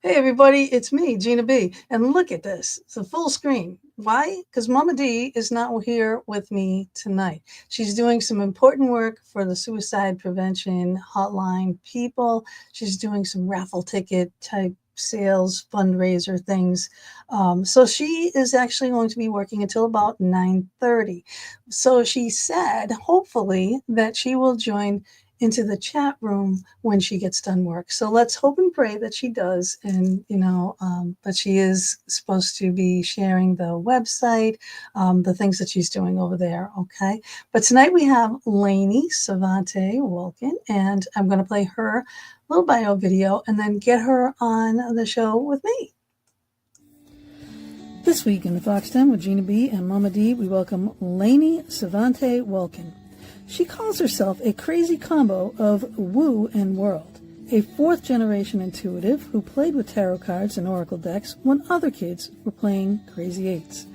Hey everybody, it's me, Gina B. And look at this. It's a full screen. Why? Because Mama D is not here with me tonight. She's doing some important work for the suicide prevention hotline people. She's doing some raffle ticket type sales fundraiser things. So she is actually going to be working until about 9:30. So she said, hopefully, that she will join into the chat room when she gets done work. So let's hope and pray that she does. And, that she is supposed to be sharing the website, the things that she's doing over there. Okay. But tonight we have Lanie Sevante Wulkan, and I'm going to play her little bio video and then get her on the show with me. This week in the Fox 10 with Gina B and Mama D, we welcome Lanie Sevante Wulkan. She calls herself a crazy combo of woo and world, a fourth-generation intuitive who played with tarot cards and oracle decks when other kids were playing crazy eights.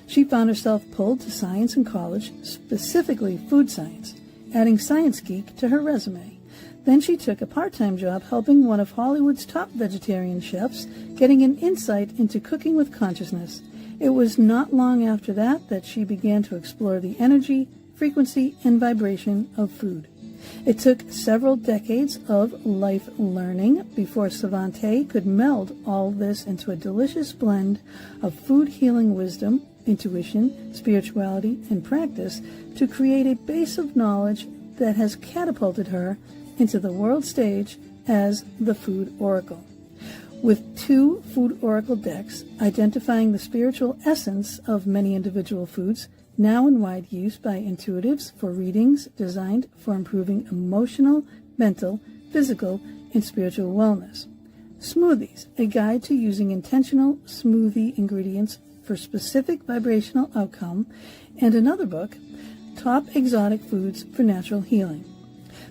She found herself pulled to science in college, specifically food science, adding science geek to her resume. Then she took a part-time job helping one of Hollywood's top vegetarian chefs, getting an insight into cooking with consciousness. It was not long after that she began to explore the energy, frequency, and vibration of food. It took several decades of life learning before Sevante could meld all this into a delicious blend of food healing wisdom, intuition, spirituality, and practice to create a base of knowledge that has catapulted her into the world stage as the Food Oracle. With 2 Food Oracle decks identifying the spiritual essence of many individual foods, now in wide use by intuitives for readings designed for improving emotional, mental, physical, and spiritual wellness. Smoothies, a guide to using intentional smoothie ingredients for specific vibrational outcome, and another book, Top Exotic Foods for Natural Healing.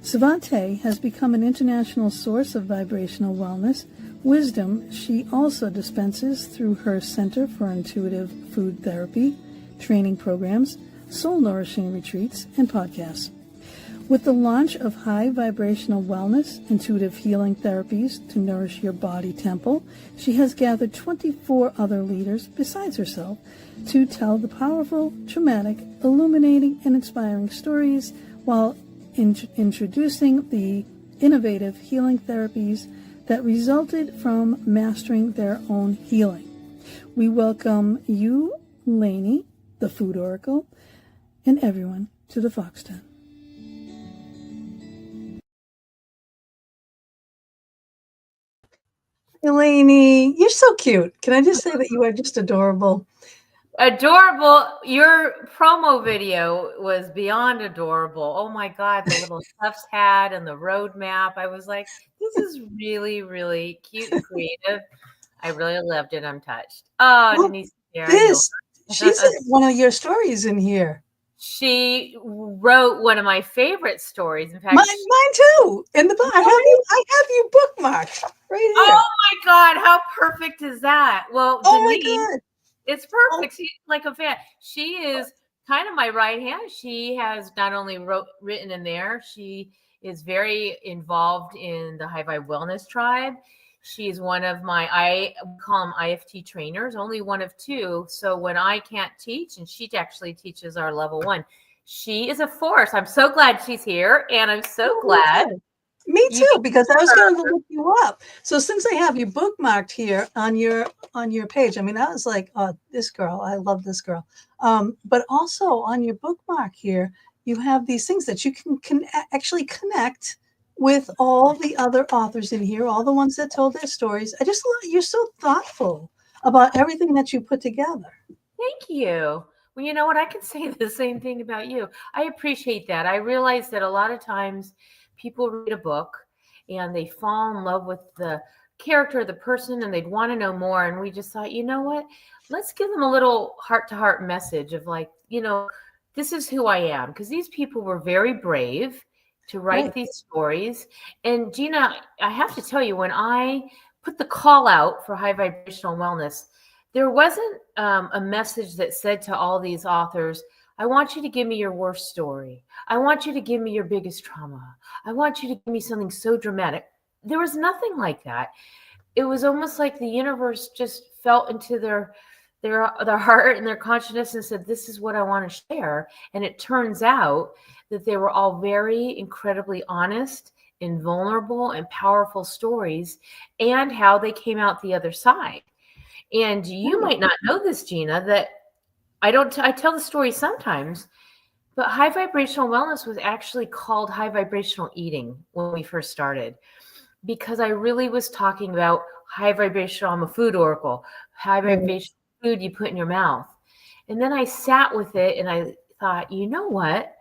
Sevante has become an international source of vibrational wellness. Wisdom she also dispenses through her Center for Intuitive Food Therapy, training programs, soul-nourishing retreats, and podcasts. With the launch of high vibrational wellness, intuitive healing therapies to nourish your body temple, she has gathered 24 other leaders besides herself to tell the powerful, traumatic, illuminating, and inspiring stories while introducing the innovative healing therapies that resulted from mastering their own healing. We welcome you, Lanie, the Food Oracle, and everyone to the Fox 10. Lanie, you're so cute. Can I just say that you are just adorable? Adorable. Your promo video was beyond adorable. Oh my God, the little Tufts hat and the road map. I was like, this is really, really cute and creative. I really loved it. I'm touched. Oh, Well, Denise, here, I know. she's one of your stories in here. She wrote one of my favorite stories. In fact, mine too. In the book, I have you bookmarked right here. Oh my God, how perfect is that? Well, Denise, my God. It's perfect. She's like a fan. She is kind of my right hand. She has not only written in there, she is very involved in the High Vibe Wellness Tribe. She is one of my, I call them IFT trainers, only one of 2. So when I can't teach, and she actually teaches our level 1, she is a force. I'm so glad she's here, and I'm so glad. Me too, because I was going to look you up. So since I have you bookmarked here on your page, I mean, I was like, oh, this girl, I love this girl. But also on your bookmark here, you have these things that you can actually connect with all the other authors in here, all the ones that told their stories. You're so thoughtful about everything that you put together. Thank you. Well, you know what? I can say the same thing about you. I appreciate that. I realize that a lot of times people read a book and they fall in love with the character of the person and they'd want to know more. And we just thought, you know what? Let's give them a little heart-to-heart message of like, this is who I am. Because these people were very brave to write these stories. And Gina, I have to tell you, when I put the call out for high vibrational wellness, there wasn't a message that said to all these authors, I want you to give me your worst story. I want you to give me your biggest trauma. I want you to give me something so dramatic. There was nothing like that. it was almost like the universe just felt into their heart and their consciousness and said, this is what I want to share. And it turns out that they were all very incredibly honest and vulnerable and powerful stories, and how they came out the other side. And you might not know this, Gina, that I tell the story sometimes, but high vibrational wellness was actually called high vibrational eating when we first started, because I really was talking about high vibrational, I'm a food oracle, high vibrational food you put in your mouth. And then I sat with it and I thought, you know what?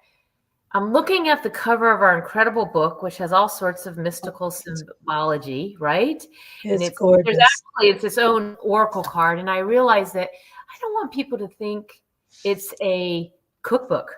I'm looking at the cover of our incredible book, which has all sorts of mystical symbology, right? And It's gorgeous. it's its own oracle card. And I realized that I don't want people to think it's a cookbook,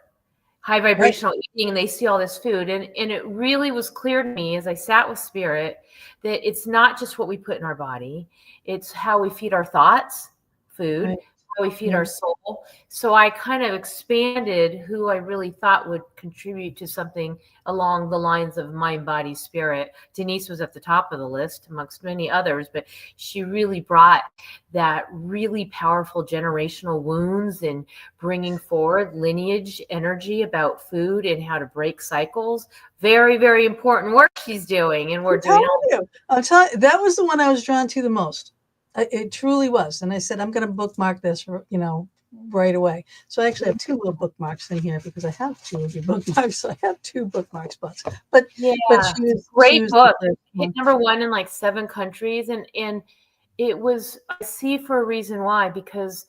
high vibrational eating, and they see all this food. And it really was clear to me as I sat with spirit that it's not just what we put in our body, it's how we feed our thoughts, food, how we feed our soul. So I kind of expanded who I really thought would contribute to something along the lines of mind, body, spirit. Denise was at the top of the list amongst many others, but she really brought that really powerful generational wounds and bringing forward lineage energy about food and how to break cycles. Very, very important work she's doing. And we're doing I'll tell you, that was the one I was drawn to the most. It truly was. And I said, I'm going to bookmark this, right away. So I actually have two little bookmarks in here because I have two of your bookmarks. So I have two bookmark spots. But yeah, great book. Hit #1 in like 7 countries. And it was, I see for a reason why, because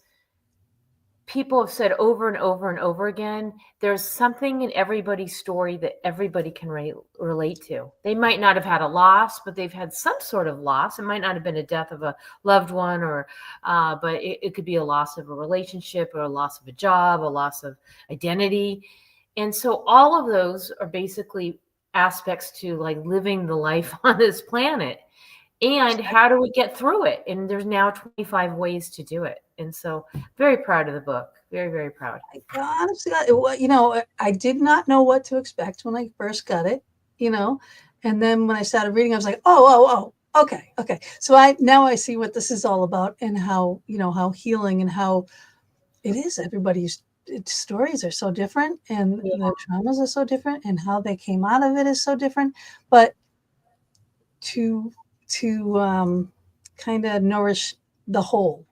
people have said over and over and over again, there's something in everybody's story that everybody can relate to. They might not have had a loss, but they've had some sort of loss. It might not have been a death of a loved one, but it could be a loss of a relationship, or a loss of a job, a loss of identity. And so all of those are basically aspects to like living the life on this planet. And how do we get through it? And there's now 25 ways to do it. And so very proud of the book. Very, very proud. Honestly, I did not know what to expect when I first got it, and then when I started reading, I was like, oh, okay. So I see what this is all about, and how, how healing and how it is. Everybody's stories are so different, and the traumas are so different, and how they came out of it is so different. But to kind of nourish the whole.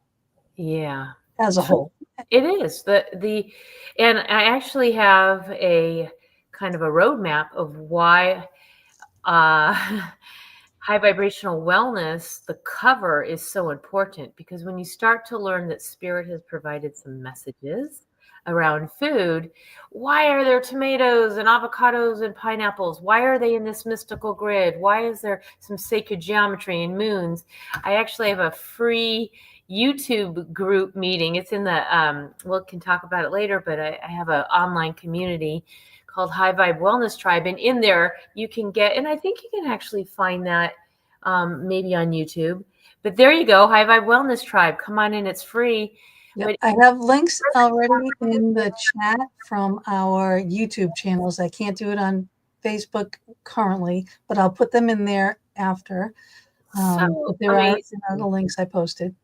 Yeah. As a whole. It is. And I actually have a kind of a roadmap of why high vibrational wellness, the cover, is so important, because when you start to learn that spirit has provided some messages around food, why are there tomatoes and avocados and pineapples? Why are they in this mystical grid? Why is there some sacred geometry and moons? I actually have a free YouTube group meeting. It's in the, we can talk about it later, but I have an online community called High Vibe Wellness Tribe. And in there you can get, and I think you can actually find that maybe on YouTube, but there you go. High Vibe Wellness Tribe. Come on in. It's free. Yep. I have links already in the chat from our YouTube channels. I can't do it on Facebook currently, but I'll put them in there after. But there are the links I posted.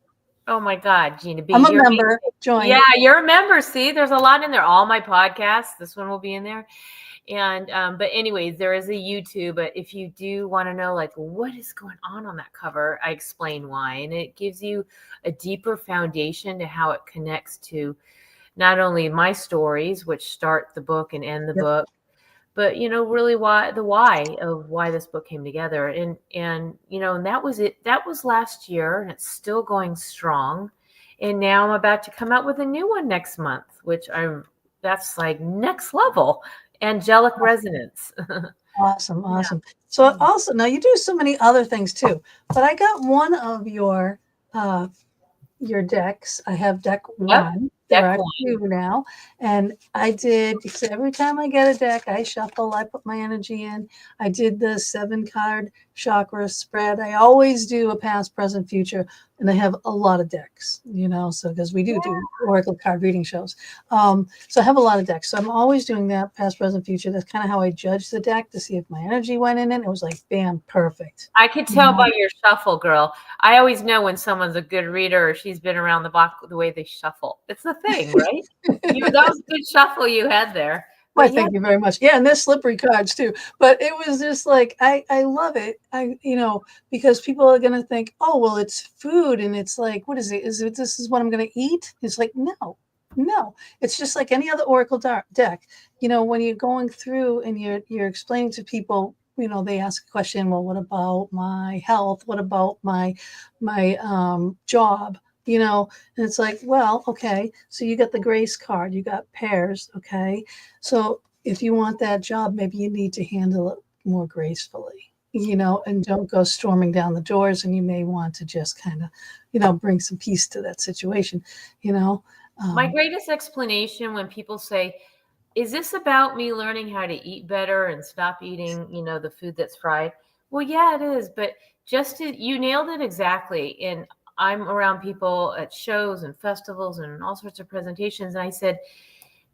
Oh my God, Gina B. I'm a member. Join. Yeah, you're a member. See, there's a lot in there. All my podcasts. This one will be in there. And but anyways, there is a YouTube. But if you do want to know like what is going on that cover, I explain why, and it gives you a deeper foundation to how it connects to not only my stories, which start the book and end the book, but really why this book came together. And and that was it. That was last year, and it's still going strong. And now I'm about to come out with a new one next month, which that's like next level. Angelic resonance. Awesome. So also, now you do so many other things too, but I got one of your decks. I have deck 1, There Deck are one. two now. And I did, so every time I get a deck, I shuffle, I put my energy in. I did the 7-card chakra spread. I always do a past, present, future, and I have a lot of decks, so because we do Oracle card reading shows. So I have a lot of decks. So I'm always doing that, past, present, future. That's kind of how I judge the deck to see if my energy went in it. It was like, bam, perfect. I could tell by your shuffle, girl. I always know when someone's a good reader or she's been around the block the way they shuffle. It's the thing, right? That was a good shuffle you had there. Why, thank you very much. Yeah, and there's slippery cards too. But it was just like I love it. Because people are gonna think, oh well, it's food, and it's like, what is it? This is what I'm gonna eat? It's like, no. It's just like any other Oracle deck. When you're going through and you're explaining to people, they ask a question. Well, what about my health? What about my job? And it's like, well, okay, so you got the grace card, you got pairs, okay. So if you want that job, maybe you need to handle it more gracefully, and don't go storming down the doors. And you may want to just kind of, bring some peace to that situation, My greatest explanation when people say, is this about me learning how to eat better and stop eating, the food that's fried? Well, yeah, it is. But you nailed it exactly. And I'm around people at shows and festivals and all sorts of presentations. And I said,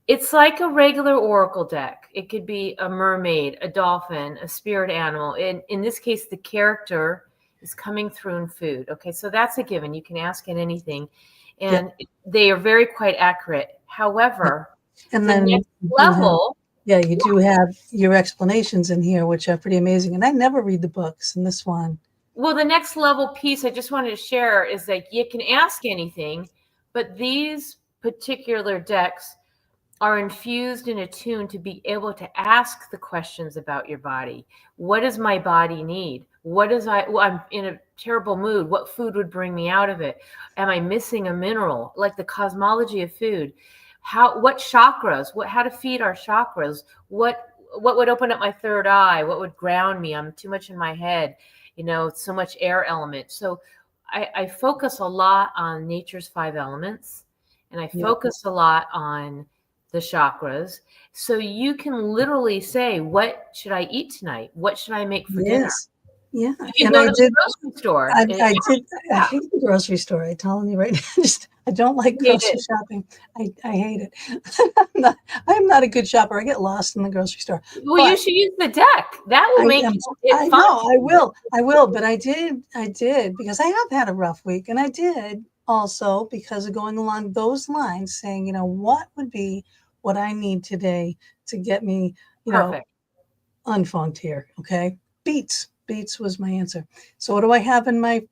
it's like a regular oracle deck. It could be a mermaid, a dolphin, a spirit animal. In this case, the character is coming through in food. Okay, so that's a given. You can ask it anything. And they are very quite accurate. However, and the then next level. You do have your explanations in here, which are pretty amazing. And I never read the books in this one. Well, the next level piece I just wanted to share is that you can ask anything, but these particular decks are infused and attuned to be able to ask the questions about your body. What does my body need? I'm in a terrible mood. What food would bring me out of it? Am I missing a mineral? Like the cosmology of food. What chakras, how to feed our chakras? What would open up my third eye? What would ground me? I'm too much in my head, so much air element. So I focus a lot on nature's 5 elements, and I focus a lot on the chakras. So you can literally say, what should I eat tonight? What should I make for dinner? Yeah. You can go to the grocery store. I hate the grocery store. I'm telling you right now. I don't like grocery shopping. I hate it. I'm not a good shopper. I get lost in the grocery store. Well, you should use the deck. That will make it fun. I will. But I did because I have had a rough week, and I did also because of going along those lines, saying, what would be what I need today to get me, unfunked here. Okay, beets was my answer. So what do I have in my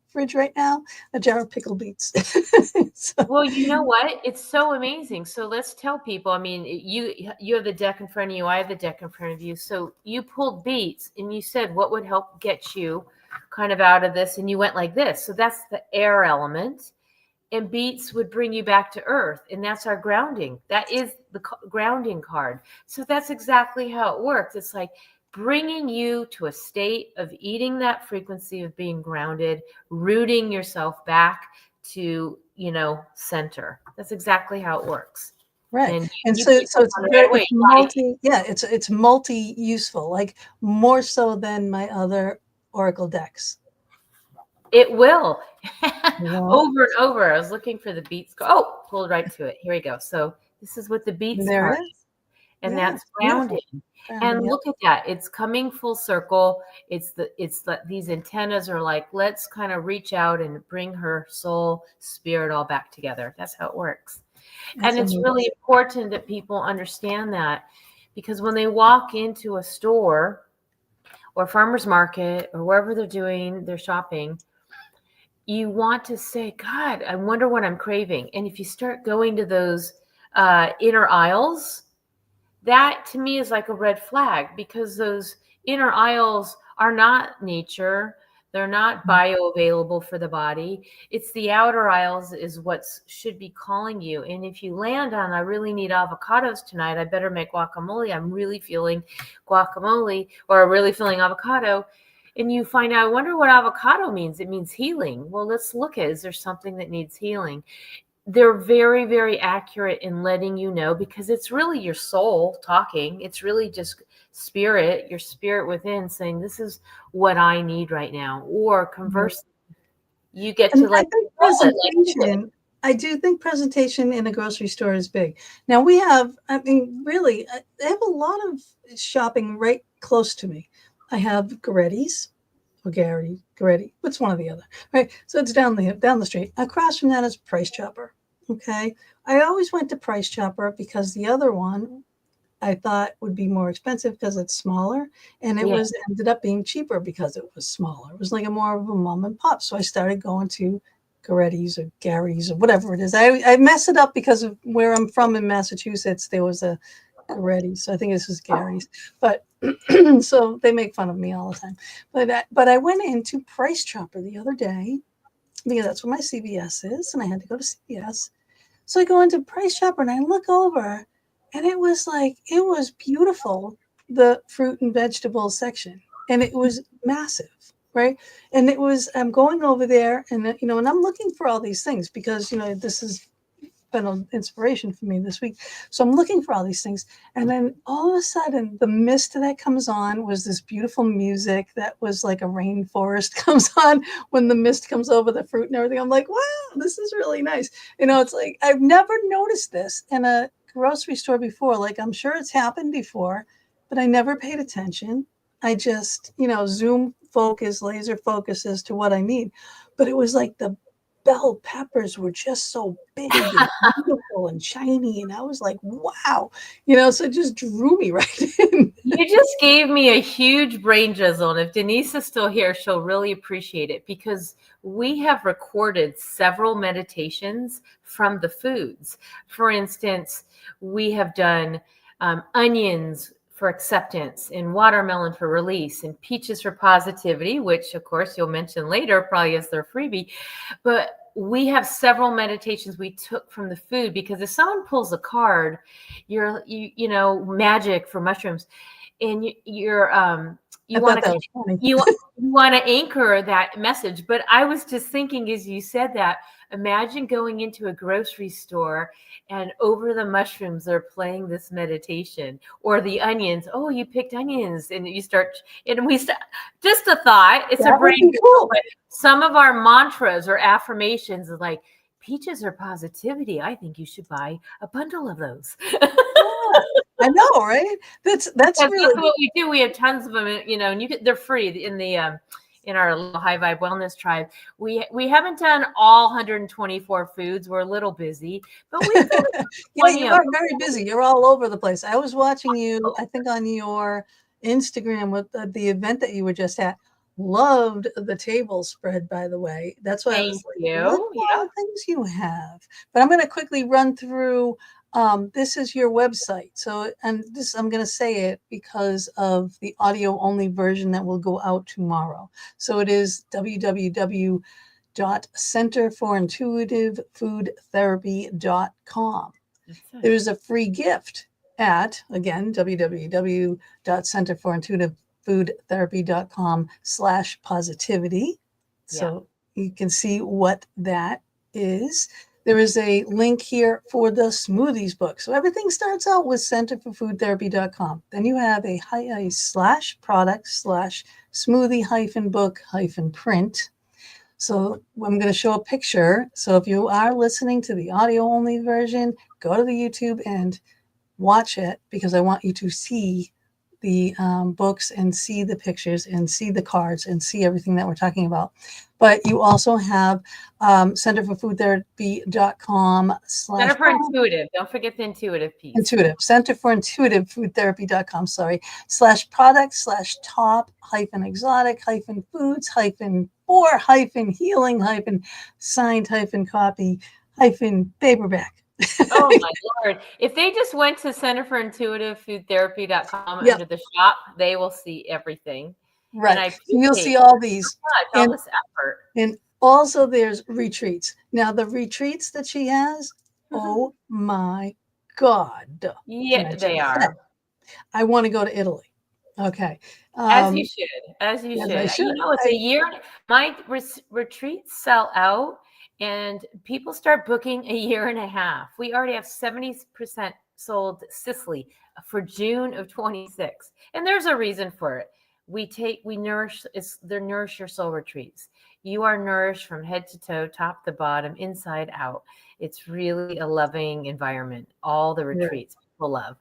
fridge right now? A jar of pickled beets. Well, you know what? It's so amazing. So let's tell people. I mean, you have the deck in front of you. I have the deck in front of you. So you pulled beets, and you said what would help get you kind of out of this, and you went like this. So that's the air element, and beets would bring you back to earth, and that's our grounding. That is the grounding card. So that's exactly how it works. It's like bringing you to a state of eating that frequency of being grounded, rooting yourself back to, center. That's exactly how it works. Right. And so it's multi-useful, like more so than my other Oracle decks. It will. Over and over. I was looking for the beets. Pulled right to it. Here we go. So this is what the beets are. And that's grounding. And look at that. It's coming full circle. These antennas are like, let's kind of reach out and bring her soul, spirit all back together. That's how it works. And it's really important that people understand that, because when they walk into a store or farmer's market or wherever they're doing their shopping, you want to say, God, I wonder what I'm craving. And if you start going to those inner aisles, that to me is like a red flag, because those inner aisles are not nature. They're not bioavailable for the body. It's the outer aisles is what should be calling you. And if you land on, I really need avocados tonight, I better make guacamole. I'm really feeling guacamole, or really feeling avocado. And you find out, I wonder what avocado means. It means healing. Well, let's look at, is there something that needs healing? they're very, very accurate in letting you know, because it's really your soul talking. It's really just spirit, your spirit within saying, this is what I need right now. Or conversely, you get to And I like think control it like you did. I do think presentation in a grocery store is big. Now we have, I mean, really, I have a lot of shopping right close to me. I have Goretti's or Goretti. What's one or the other, right? So it's down the street. Across from that is Price Chopper. Okay, I always went to Price Chopper because the other one I thought would be more expensive because it's smaller, and it Yeah. was ended up being cheaper because it was smaller. It was like a more of a mom and pop. So I started going to Goretti's or Gary's or whatever it is. I mess it up because of where I'm from in Massachusetts. There was a Goretti's, so I think this is Gary's. But so they make fun of me all the time. But I went into Price Chopper the other day because that's where my CVS is, and I had to go to CVS. So I go into Price Chopper and I look over, and it was beautiful, the fruit and vegetable section, and it was massive, right? And I'm going over there, and and I'm looking for all these things because this has been an inspiration for me this week. So I'm looking for all these things, and then all of a sudden, the mist that comes on was this beautiful music that was like a rainforest comes on when the mist comes over the fruit and everything. I'm like, wow, this is really nice. It's like I've never noticed this in a grocery store before. Like I'm sure it's happened before, but I never paid attention. I just, laser focus as to what I need. But it was like the bell peppers were just so big and beautiful and shiny. And I was like, wow, so it just drew me right in. You just gave me a huge brain jizzle. And if Denise is still here, she'll really appreciate it, because we have recorded several meditations from the foods. For instance, we have done onions for acceptance, and watermelon for release, and peaches for positivity, which of course you'll mention later, probably as their freebie. But we have several meditations we took from the food, because if someone pulls a card, magic for mushrooms, and you want to anchor that message. But I was just thinking, as you said that, imagine going into a grocery store and over the mushrooms they're playing this meditation, or the onions. Oh, you picked onions, and we start. Just a thought. It's That a brain. would be cool. But some of our mantras or affirmations is like, peaches are positivity. I think you should buy a bundle of those. Yeah, I know, right? That's really what we do. We have tons of them, and they're free in our little high vibe wellness tribe. We haven't done all 124 foods. We're a little busy, but we've done you are very busy. You're all over the place. I was watching you, I think, on your Instagram with the event that you were just at. Loved the table spread, by the way. That's why I was like, look at all the things you have. But I'm going to quickly run through. This is your website. So, and this, I'm going to say it because of the audio only version that will go out tomorrow. So it is www.centerforintuitivefoodtherapy.com. There's a free gift at, again, www.centerforintuitivefoodtherapy.com/positivity. So you can see what that is. There is a link here for the smoothies book. So everything starts out with centerforfoodtherapy.com. Then you have a /product/smoothie-book-print. So I'm going to show a picture. So if you are listening to the audio only version, go to the YouTube and watch it, because I want you to see the books and see the pictures and see the cards and see everything that we're talking about. But you also have centerforfoodtherapy.com Center for Intuitive. Don't forget the intuitive piece. Centerforintuitivefoodtherapy.com, /product/top-exotic-food-healing-signed-copy-paperback. Oh my Lord. If they just went to centerforintuitivefoodtherapy.com under the shop, they will see everything. Right. So you'll see all these. All this effort. And also there's retreats. Now the retreats that she has, oh my God. Yeah, they are. I want to go to Italy. Okay. As you should. As you should. I should. It's a year. My retreats sell out And people start booking a year and a half. We already have 70% sold Sicily for June of 26. And there's a reason for it. We nourish, they're Nourish Your Soul retreats. You are nourished from head to toe, top to bottom, inside out. It's really a loving environment. All the retreats people love.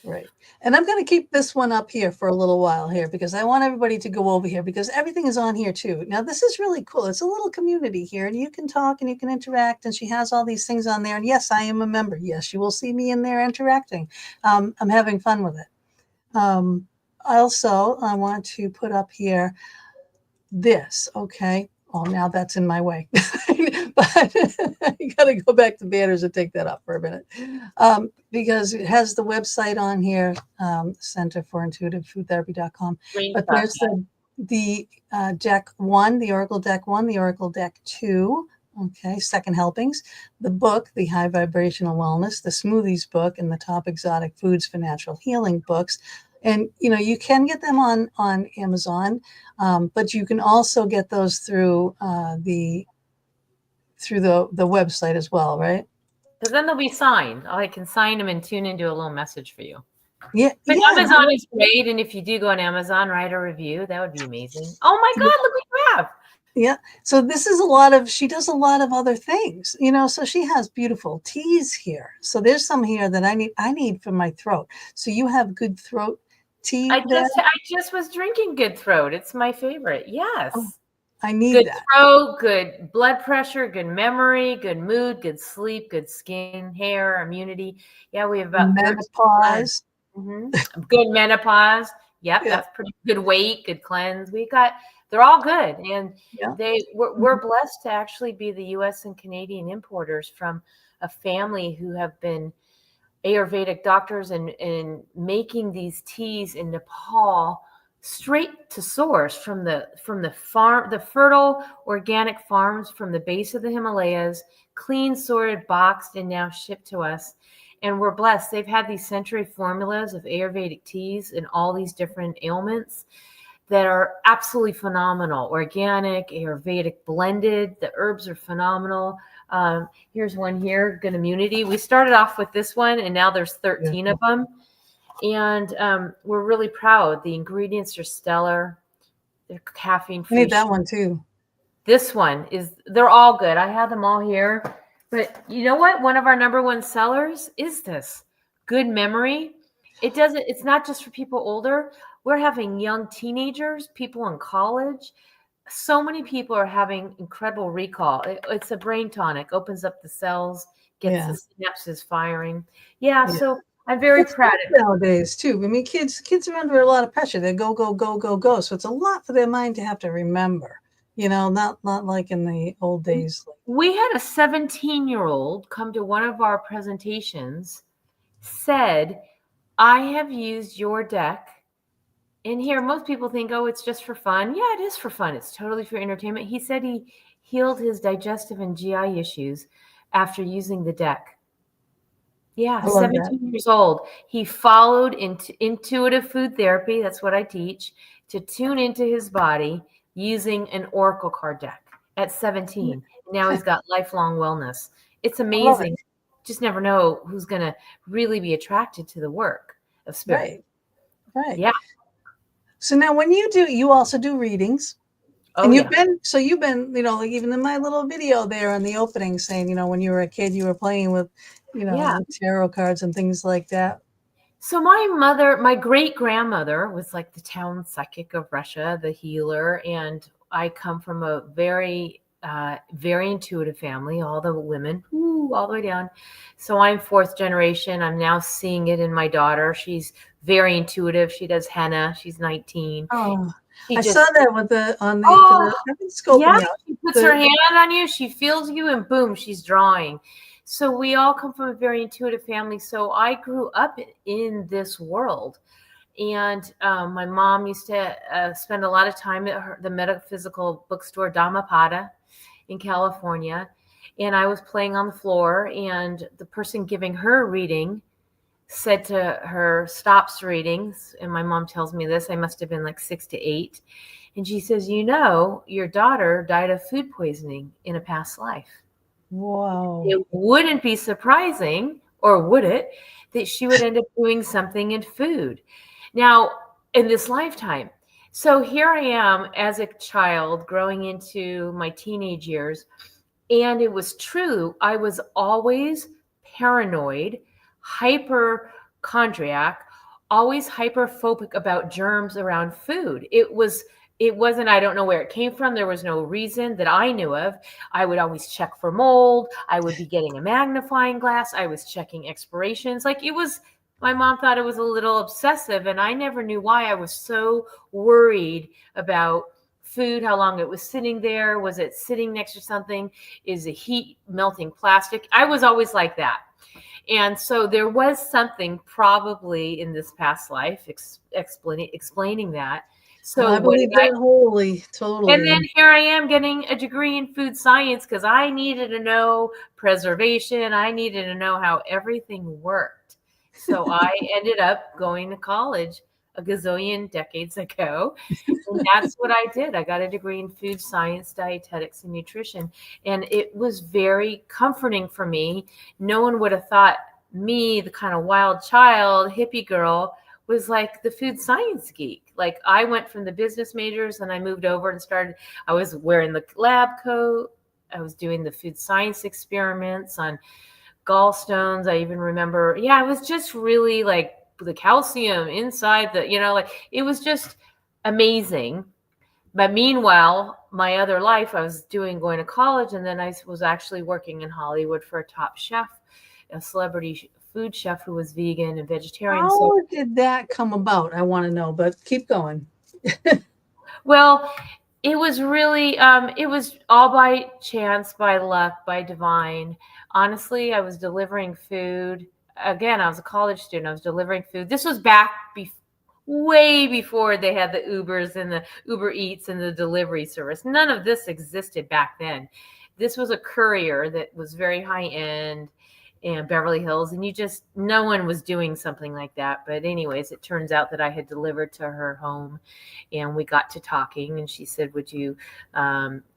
Right. And I'm going to keep this one up here for a little while here because I want everybody to go over here because everything is on here too. Now, this is really cool. It's a little community here and you can talk and you can interact, and she has all these things on there. And yes, I am a member. Yes, you will see me in there interacting. I'm having fun with it. Also, I want to put up here this. Okay. Oh, now that's in my way. But you got to go back to banners and take that up for a minute, because it has the website on here, Center for Intuitive Food Therapy.com. But there's the deck 1, the Oracle deck 1, the Oracle deck 2. Okay, second helpings, the book, the High Vibrational Wellness, the Smoothies book, and the Top Exotic Foods for Natural Healing books. And, you can get them on Amazon, but you can also get those through the website as well, right? Because then they'll be signed. I can sign them and tune into a little message for you. Yeah. But Amazon is great. And if you do go on Amazon, write a review. That would be amazing. Oh my God, look what you have. Yeah. So this is she does a lot of other things, so she has beautiful teas here. So there's some here that I need for my throat. So you have good throat tea. I just was drinking Good Throat. It's my favorite. Yes. Oh, I need good that. Throat, good blood pressure, good memory, good mood, good sleep, good skin, hair, immunity. Yeah, we have about menopause. Mm-hmm. Good menopause. Yep, that's pretty good. Weight, good cleanse. They're all good, and we're blessed to actually be the U.S. and Canadian importers from a family who have been Ayurvedic doctors and making these teas in Nepal straight to source from the farm, the fertile organic farms from the base of the Himalayas, clean sorted, boxed, and now shipped to us. And we're blessed. They've had these century formulas of Ayurvedic teas and all these different ailments that are absolutely phenomenal. Organic, Ayurvedic blended. The herbs are phenomenal. Here's one here, Good Immunity. We started off with this one, and now there's 13 of them. And we're really proud. The ingredients are stellar. They're caffeine-free. I need that one too. This one they're all good. I have them all here. But you know what? One of our number one sellers is this Good Memory. It's not just for people older. We're having young teenagers, people in college. So many people are having incredible recall. It's a brain tonic, opens up the cells, gets the synapses firing. So I'm very proud of it. Nowadays too. I mean, kids are under a lot of pressure. They go, go, go, go, go. So it's a lot for their mind to have to remember. Not like in the old days. We had a 17-year-old come to one of our presentations, said, I have used your deck. And here, most people think, oh, it's just for fun. Yeah, it is for fun. It's totally for entertainment. He said he healed his digestive and GI issues after using the deck. Yeah, 17 years old. He followed intuitive food therapy. That's what I teach, to tune into his body using an Oracle card deck at 17. Now he's got lifelong wellness. It's amazing. Just never know who's going to really be attracted to the work of spirit. Right. Yeah. So now when you also do readings. Oh, and you've been, like even in my little video there in the opening saying, when you were a kid, you were playing with, with tarot cards and things like that. So my great grandmother was like the town psychic of Russia, the healer. And I come from a very, very intuitive family, all the women, all the way down. So I'm fourth generation. I'm now seeing it in my daughter. She's very intuitive. She does henna. She's 19. Oh, I saw that I've been scoping out. She puts her hand on you. She feels you and boom, she's drawing. So we all come from a very intuitive family. So I grew up in this world. And my mom used to spend a lot of time at the metaphysical bookstore Dhammapada in California. And I was playing on the floor, and the person giving her a reading said to her, stops readings. And my mom tells me this, I must have been like 6 to 8. And she says, your daughter died of food poisoning in a past life. Wow. It wouldn't be surprising, or would it, that she would end up doing something in food. Now, in this lifetime. So here I am as a child growing into my teenage years. And it was true. I was always paranoid, hypochondriac, always hyperphobic about germs around food. It wasn't, I don't know where it came from. There was no reason that I knew of. I would always check for mold. I would be getting a magnifying glass. I was checking expirations. Like, it was, my mom thought it was a little obsessive, and I never knew why I was so worried about food, how long it was sitting there. Was it sitting next to something? Is the heat melting plastic? I was always like that. And so there was something probably in this past life explaining that. So I believe that wholly, totally. And then here I am getting a degree in food science because I needed to know preservation. I needed to know how everything worked. So I ended up going to college a gazillion decades ago. And that's what I did. I got a degree in food science, dietetics, and nutrition. And it was very comforting for me. No one would have thought me, the kind of wild child, hippie girl, was like the food science geek. Like, I went from the business majors and I moved over and I was wearing the lab coat. I was doing the food science experiments on gallstones. I even remember, I was just really like the calcium inside like, it was just amazing. But meanwhile, my other life, I was going to college, and then I was actually working in Hollywood for a top chef, a celebrity food chef who was vegan and vegetarian. How did that come about? I want to know, but keep going. Well, it was really, it was all by chance, by luck, by divine. Honestly, I was delivering food. Again, I was a college student. I was delivering food. This was back way before they had the Ubers and the Uber Eats and the delivery service. None of this existed back then. This was a courier that was very high end in Beverly Hills, and no one was doing something like that. But anyways, it turns out that I had delivered to her home, and we got to talking, and she said, would you,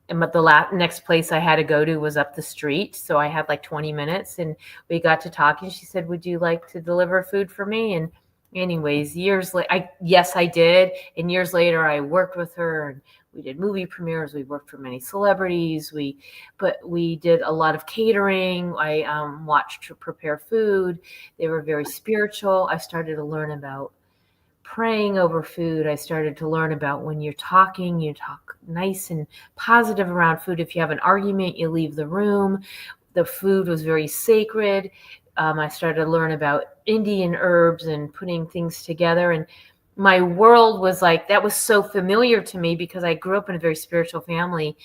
but the next place I had to go to was up the street. So I had like 20 minutes, and we got to talking. She said, would you like to deliver food for me? And anyways, years later, yes, I did. And years later, I worked with her, and we did movie premieres. We worked for many celebrities. But we did a lot of catering. I watched her prepare food. They were very spiritual. I started to learn about praying over food. I started to learn about when you're talking, you talk nice and positive around food. If you have an argument, you leave the room. The food was very sacred. I started to learn about Indian herbs and putting things together. And my world was like, that was so familiar to me because I grew up in a very spiritual family.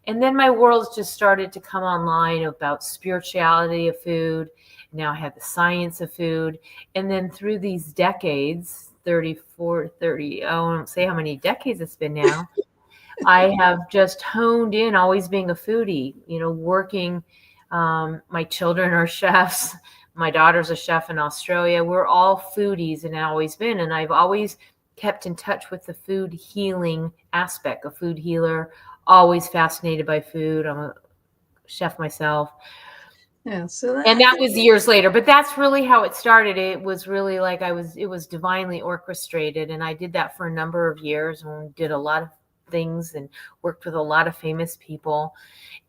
And then my world just started to come online about spirituality of food. Now I have the science of food. And then through these decades, 34, 30, I won't say how many decades it's been now, I have just honed in, always being a foodie, working. My children are chefs. My daughter's a chef in Australia. We're all foodies and always been. And I've always kept in touch with the food healing aspect, a food healer, always fascinated by food. I'm a chef myself. Yeah. And that was years later, but that's really how it started. It was really like it was divinely orchestrated. And I did that for a number of years and did a lot of things and worked with a lot of famous people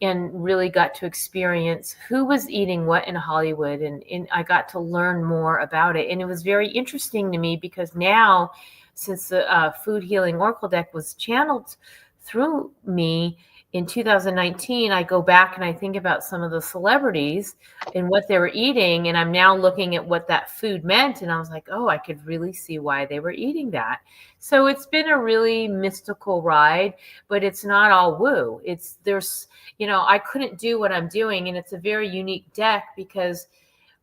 and really got to experience who was eating what in Hollywood. And I got to learn more about it. And it was very interesting to me because now, since the Food Healing Oracle deck was channeled through me in 2019, I go back and I think about some of the celebrities and what they were eating. And I'm now looking at what that food meant. And I was like, oh, I could really see why they were eating that. So it's been a really mystical ride, but it's not all woo. I couldn't do what I'm doing. And it's a very unique deck because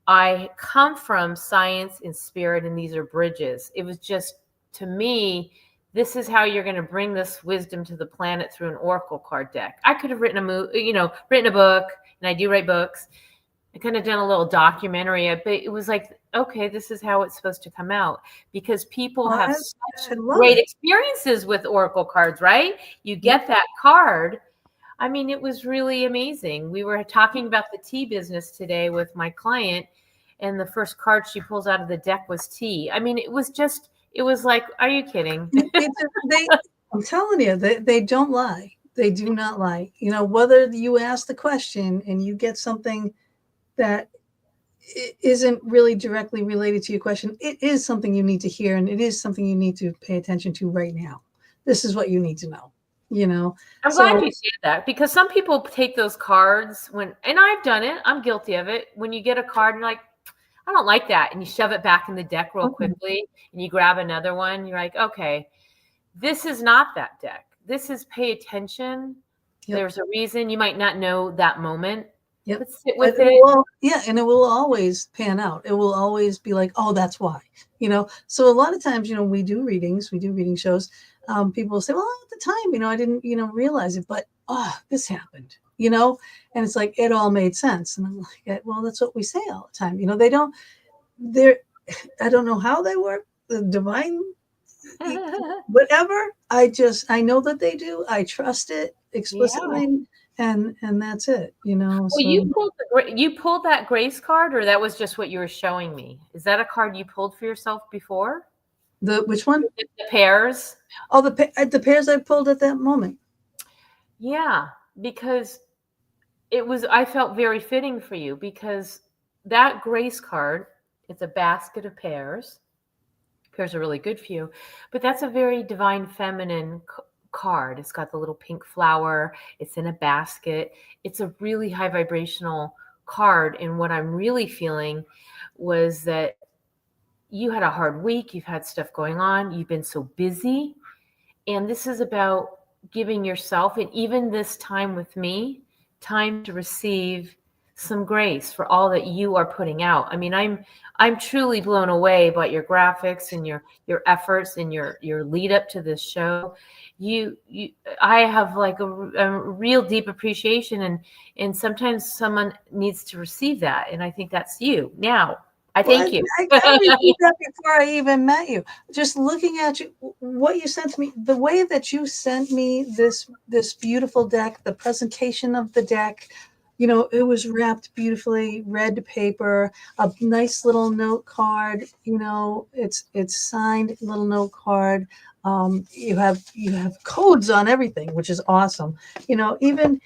I come from science and spirit, and these are bridges. It was just, to me, this is how you're going to bring this wisdom to the planet through an oracle card deck. I could have written a book, and I do write books. I could have done a little documentary, but it was like, okay, this is how it's supposed to come out because people have such great experiences with oracle cards, right? You get that card. I mean, it was really amazing. We were talking about the tea business today with my client, and the first card she pulls out of the deck was tea. I mean, it was like, are you kidding? I'm telling you, they don't lie. They do not lie. Whether you ask the question and you get something that isn't really directly related to your question, it is something you need to hear, and it is something you need to pay attention to right now. This is what you need to know. I'm glad you said that, because some people take those cards and I've done it. I'm guilty of it. When you get a card, you're like, I don't like that. And you shove it back in the deck real quickly and you grab another one. You're like, okay, this is not that deck. This is pay attention. Yep. There's a reason. You might not know that moment. Yep. But sit with it. And it will always pan out. It will always be like, oh, that's why. So a lot of times, we do reading shows. People will say, well, at the time, I didn't, realize it, but this happened, and it's like, it all made sense. And I'm like, well, that's what we say all the time. I don't know how they work, the divine, whatever. I know that they do. I trust it explicitly. Yeah. And that's it, Well, so. you pulled that grace card, or that was just what you were showing me? Is that a card you pulled for yourself before? Which one? The pairs. Oh, the pairs I pulled at that moment. Yeah, because I felt very fitting for you, because that grace card, it's a basket of pears. Pears are really good for you, but that's a very divine feminine card. It's got the little pink flower. It's in a basket. It's a really high vibrational card. And what I'm really feeling was that you had a hard week. You've had stuff going on. You've been so busy. And this is about giving yourself, and even this time with me, time to receive some grace for all that you are putting out. I mean, I'm truly blown away by your graphics and your efforts and your lead up to this show. I have like a real deep appreciation, and sometimes someone needs to receive that. And I think that's you. Now, I thank you. I received that before I even met you. Just looking at you, what you sent to me, the way that you sent me this beautiful deck, the presentation of the deck, it was wrapped beautifully, red paper, a nice little note card. It's signed little note card. You have codes on everything, which is awesome. Even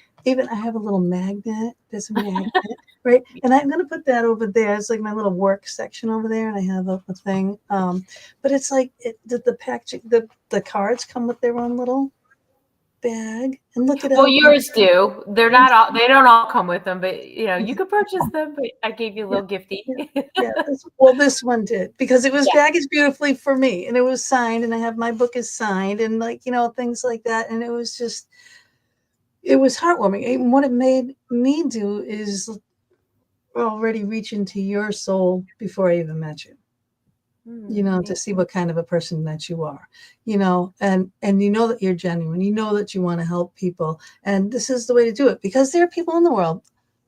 I have a little magnet. There's a magnet, right? And I'm going to put that over there. It's like my little work section over there, and I have a thing. But it's like the packaging. The cards come with their own little bag, and look at well, yours do. They're not all. They don't all come with them, but you could purchase them. But I gave you a little gifty. Well, this one did, because it was packaged beautifully for me, and it was signed, and I have my book is signed, and things like that, and it was just. It was heartwarming. And what it made me do is already reach into your soul before I even met you. To see what kind of a person that you are, and that you're genuine, that you want to help people. And this is the way to do it, because there are people in the world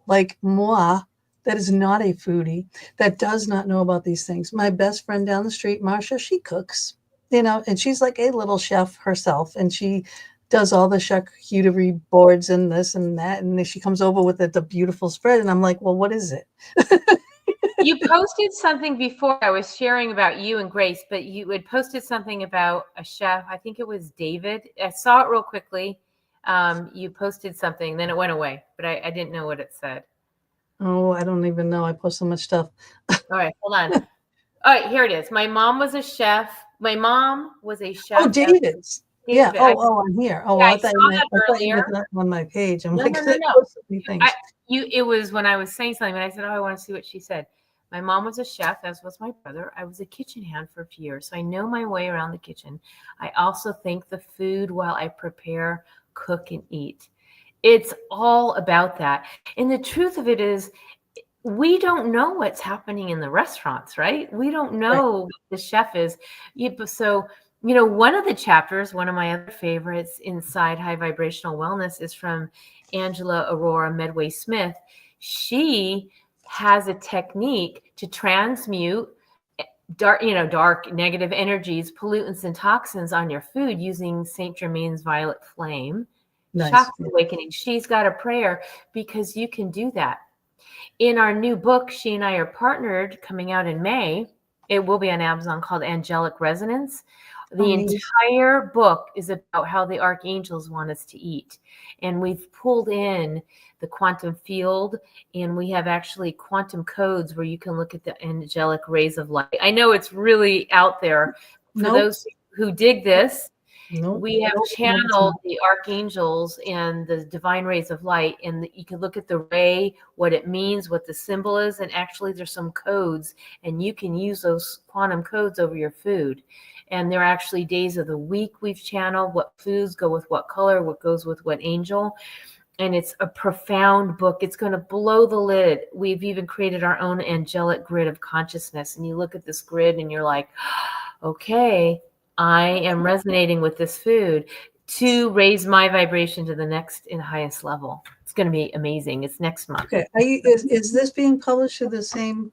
like moi that is not a foodie, that does not know about these things. My best friend down the street, Marsha, she cooks, and she's like a little chef herself, and she does all the charcuterie boards and this and that, and then she comes over with the beautiful spread, and I'm like, well, what is it? You posted something before. I was sharing about you and Grace, but you had posted something about a chef. I think it was David. I saw it real quickly. You posted something, then it went away, but I didn't know what it said. Oh, I don't even know. I post so much stuff. All right, hold on. All right, here it is. My mom was a chef. Oh, David's. Yeah. I'm here. Oh, yeah, I thought you meant on my page. I'm like, no. It was when I was saying something, and I said, I want to see what she said. My mom was a chef, as was my brother. I was a kitchen hand for a few years, so I know my way around the kitchen. I also think the food while I prepare, cook, and eat. It's all about that. And the truth of it is, we don't know what's happening in the restaurants, right? We don't know what the chef is. So, one of the chapters, one of my other favorites inside High Vibrational Wellness, is from Angela Aurora Medway Smith. She has a technique to transmute dark negative energies, pollutants, and toxins on your food using Saint Germain's violet flame. Nice. chakra awakening. She's got a prayer because you can do that. In our new book, she and I are partnered, coming out in May. It will be on Amazon, called Angelic Resonance. The entire book is about how the archangels want us to eat. And we've pulled in the quantum field, and we have actually quantum codes where you can look at the angelic rays of light. I know it's really out there. For those who dig this, we have channeled the archangels and the divine rays of light, and you can look at the ray, what it means, what the symbol is, and actually there's some codes, and you can use those quantum codes over your food. And they're actually days of the week we've channeled, what foods go with what color, what goes with what angel. And it's a profound book. It's going to blow the lid. We've even created our own angelic grid of consciousness. And you look at this grid and you're like, okay, I am resonating with this food to raise my vibration to the next and highest level. It's going to be amazing. It's next month. Okay. Is this being published to the same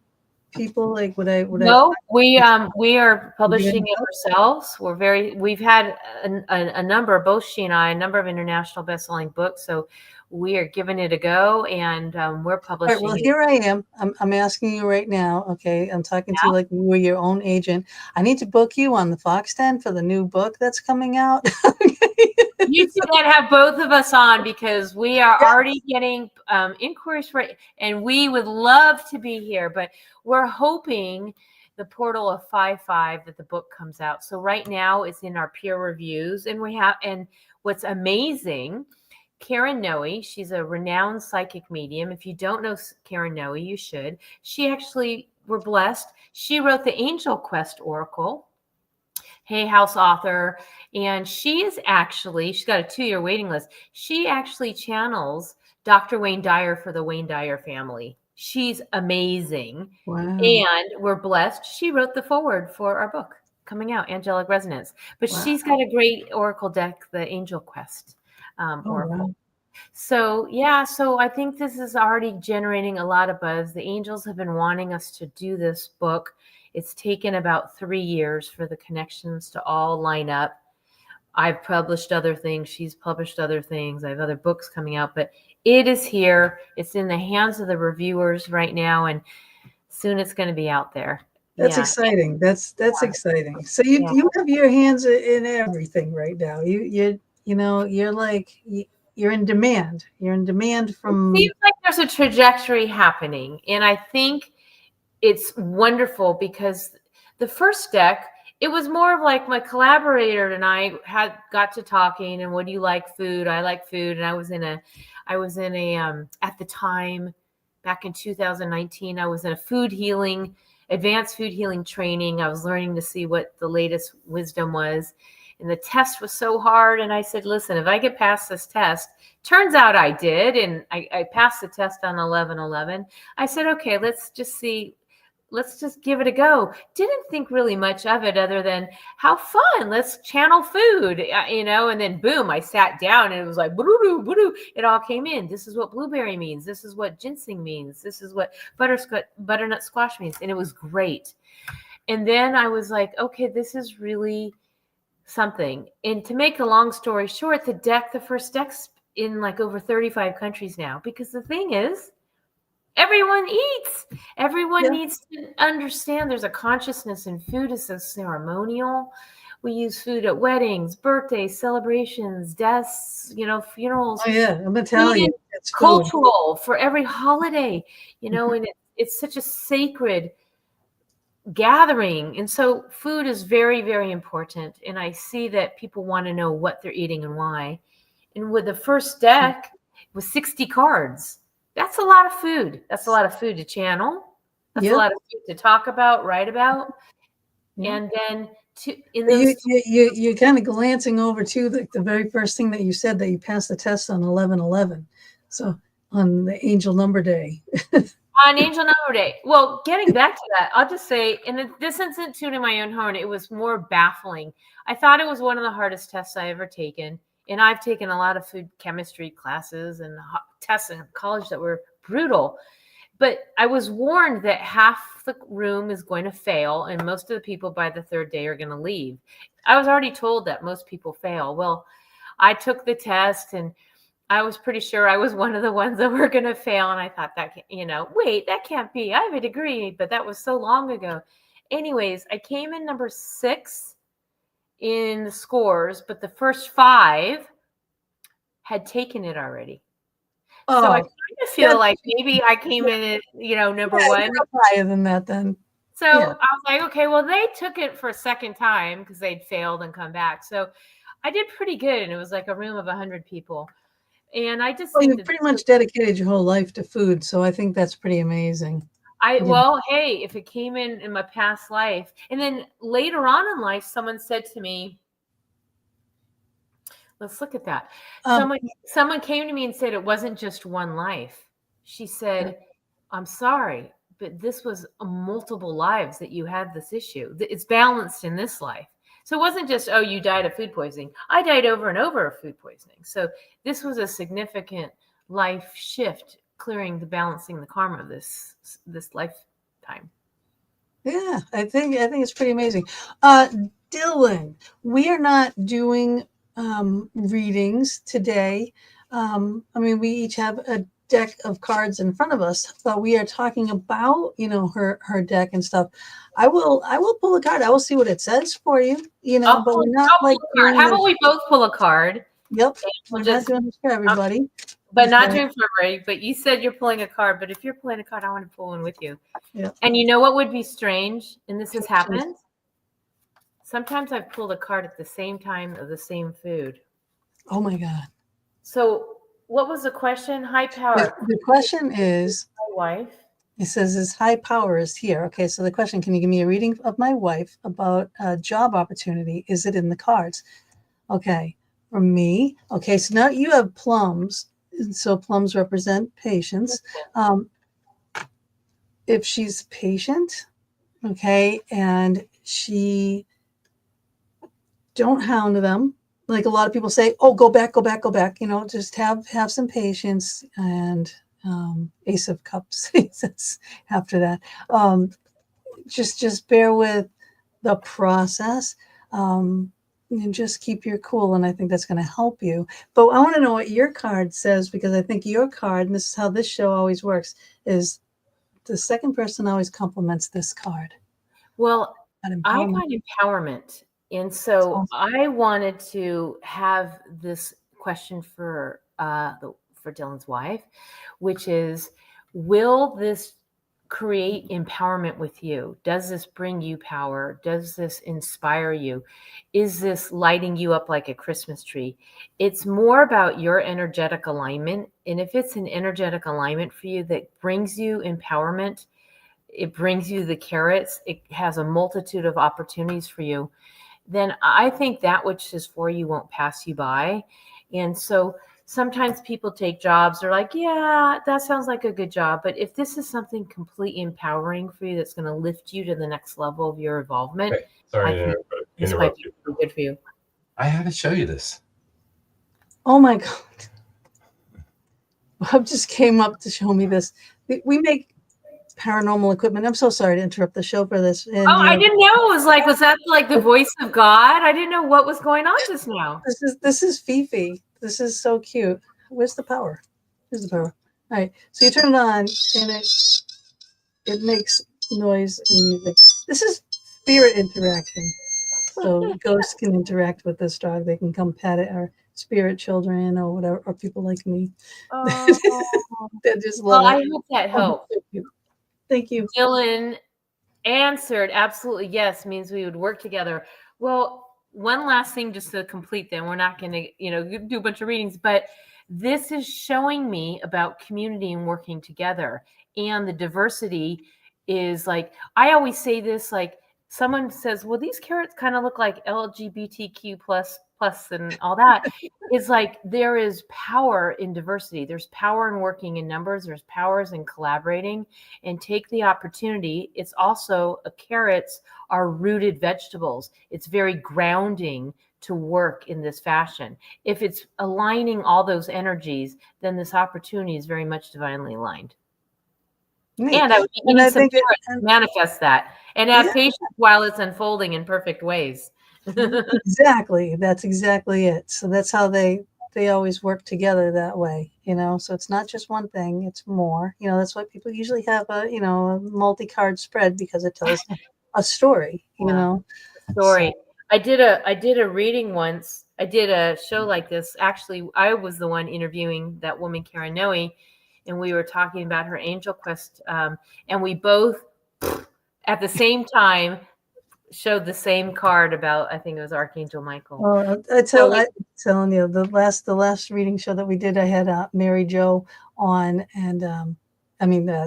people? Like, No, we are publishing it ourselves. We've had a number, both she and I, a number of international best-selling books. So we are giving it a go, and we're publishing. All right, well, here I am. I'm asking you right now. Okay, I'm talking to you like you were your own agent. I need to book you on the Fox 10 for the new book that's coming out. You two gotta have both of us on, because we are already getting inquiries for it, and we would love to be here, but we're hoping the portal of 5/5 that the book comes out. So right now it's in our peer reviews, and what's amazing, Karen Noe, she's a renowned psychic medium. If you don't know Karen Noe, you should. She actually, we're blessed. She wrote the Angel Quest Oracle, Hay House author, and she's got a 2-year waiting list. She actually channels Dr. Wayne Dyer for the Wayne Dyer family. She's amazing. Wow. And we're blessed. She wrote the foreword for our book coming out, Angelic Resonance. But she's got a great oracle deck, the Angel Quest oracle. Wow. So I think this is already generating a lot of buzz. The angels have been wanting us to do this book. It's taken about 3 years for the connections to all line up. I've published other things. She's published other things. I have other books coming out, but it is here. It's in the hands of the reviewers right now, and soon it's going to be out there. That's exciting. That's exciting. So you have your hands in everything right now. You're in demand. You're in demand from. It seems like there's a trajectory happening, and I think it's wonderful, because the first deck, it was more of like my collaborator and I got to talking, and what do you like? Food. I like food. And I was in a at the time, back in 2019, I was in a advanced food healing training. I was learning to see what the latest wisdom was. And the test was so hard. And I said, listen, if I get past this test, turns out I did. And I passed the test on 11/11. I said, okay, let's just give it a go. Didn't think really much of it other than how fun. Let's channel food, and then boom, I sat down and it was like, boo-doo. It all came in. This is what blueberry means. This is what ginseng means. This is what butternut squash means. And it was great. And then I was like, okay, this is really something. And to make a long story short, the first deck's in like over 35 countries now, because the thing is, everyone eats. Everyone needs to understand there's a consciousness in food. It's so ceremonial. We use food at weddings, birthdays, celebrations, deaths, funerals. Oh yeah, I'm Italian. It's cultural for every holiday, and it's such a sacred gathering. And so food is very, very important. And I see that people want to know what they're eating and why. And with the first deck, with 60 cards, that's a lot of food. That's a lot of food to channel. That's a lot of food to talk about, write about. And then you're kind of glancing over to the very first thing that you said, that you passed the test on 11/11. So on the angel number day. On Angel Number Day. Well, getting back to that, I'll just say, and this isn't tooting my own horn, it was more baffling. I thought it was one of the hardest tests I ever taken. And I've taken a lot of food chemistry classes and tests in college that were brutal. But I was warned that half the room is going to fail, and most of the people by the third day are going to leave. I was already told that most people fail. Well, I took the test, and I was pretty sure I was one of the ones that were going to fail. And I thought that, wait, that can't be. I have a degree, but that was so long ago. Anyways, I came in number 6 in the scores, but the first 5 had taken it already. So I Oh, kind of feel like maybe I came in at, number 1. You're up higher than that then. So I was like, okay, well, they took it for a second time because they'd failed and come back. So I did pretty good. And it was like a room of 100 people. And I just think you've that pretty much dedicated your whole life to food, so I think that's pretty amazing. well, hey, if it came in my past life, and then later on in life, someone said to me, let's look at that. Someone came to me and said it wasn't just one life. She said, I'm sorry, but this was multiple lives that you had this issue. It's balanced in this life. So it wasn't just, oh, you died of food poisoning. I died over and over of food poisoning. So this was a significant life shift, clearing balancing the karma of this lifetime. Yeah, I think it's pretty amazing. Dylan, we are not doing readings today. I mean, we each have a deck of cards in front of us, but we are talking about, her deck and stuff. I will pull a card. I will see what it says for you, but we're not like doing How about we both pull a card? Yep. We're not doing this for everybody. But not doing for everybody. But you said you're pulling a card. But if you're pulling a card, I want to pull one with you. Yeah. And you know what would be strange? And this has happened. Sometimes I've pulled a card at the same time of the same food. Oh my God. So what was the question? High power. The question is, my wife. It says his high power is here. Okay, so the question, can you give me a reading of my wife about a job opportunity? Is it in the cards? Okay, for me. Okay, so now you have plums. So plums represent patience. If she's patient, okay, and she don't hound them. Like a lot of people say, oh, go back. Just have some patience. And Ace of Cups after that. Just bear with the process, and just keep your cool. And I think that's going to help you. But I want to know what your card says, because I think your card, and this is how this show always works, is the second person always compliments this card. Well, I got empowerment. And so I wanted to have this question for Dylan's wife, which is, will this create empowerment with you? Does this bring you power? Does this inspire you? Is this lighting you up like a Christmas tree? It's more about your energetic alignment. And if it's an energetic alignment for you that brings you empowerment, it brings you the carrots, it has a multitude of opportunities for you, then I think that which is for you won't pass you by. And so sometimes people take jobs, they're like, yeah, that sounds like a good job. But if this is something completely empowering for you, that's going to lift you to the next level of your involvement, okay. Sorry to this might be really good for you. I have to show you this. Oh my God. Bob just came up to show me this. We make paranormal equipment. I'm so sorry to interrupt the show for this. And, I didn't know. It was that like the voice of God? I didn't know what was going on just now. This is Fifi. This is so cute. Where's the power? Here's the power. All right. So you turn it on and it makes noise and music. This is spirit interaction. So ghosts can interact with this dog. They can come pet it, or spirit children or whatever, or people like me. That just love it. I hope that helped. Thank you. Dylan answered absolutely yes, means we would work together. Well, one last thing just to complete, then we're not going to do a bunch of readings, but this is showing me about community and working together. And the diversity is like, I always say this, like someone says, well, these carrots kind of look like LGBTQ plus and all that. It's like, there is power in diversity. There's power in working in numbers. There's powers in collaborating, and take the opportunity. It's also carrots are rooted vegetables. It's very grounding to work in this fashion. If it's aligning all those energies, then this opportunity is very much divinely aligned. Neat. And I would be eating some carrots to manifest that, and have patience while it's unfolding in perfect ways. Exactly. That's exactly it. So that's how they they always work together that way, so it's not just one thing, it's more, that's why people usually have a multi-card spread, because it tells a story, Story. So, I did a reading once. I did a show like this. Actually, I was the one interviewing that woman, Karen Noe, and we were talking about her angel quest. And we both, at the same time, showed the same card about, I think it was Archangel Michael. well, I'm telling you, the last reading show that we did, I had Mary Jo on, and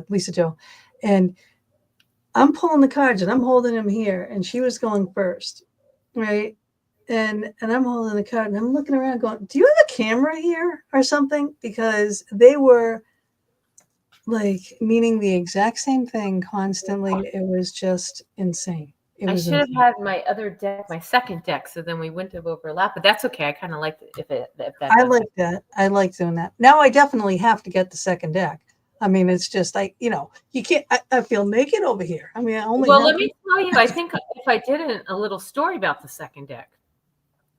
Lisa Jo, and I'm pulling the cards and I'm holding them here, and she was going first, right? And I'm holding the card and I'm looking around going, do you have a camera here or something? Because they were like meaning the exact same thing constantly. It was just insane. I should have had my other deck, my second deck, so then we wouldn't have overlapped. But that's okay. I kind of liked it if that. I like that. I like doing that. Now I definitely have to get the second deck. I mean, it's just like, you can't. I feel naked over here. I mean, I only. Well, let me tell you. I think if I did a little story about the second deck,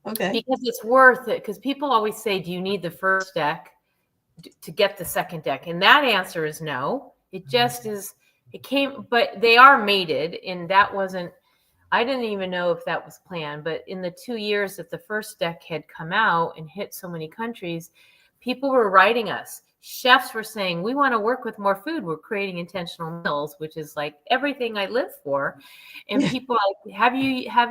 okay, because it's worth it. Because people always say, "Do you need the first deck to get the second deck?" And that answer is no. It just is. It came, but they are mated, and that wasn't. I didn't even know if that was planned, but in the 2 years that the first deck had come out and hit so many countries, people were writing us. Chefs were saying, we want to work with more food. We're creating intentional meals, which is like everything I live for. And people are like, have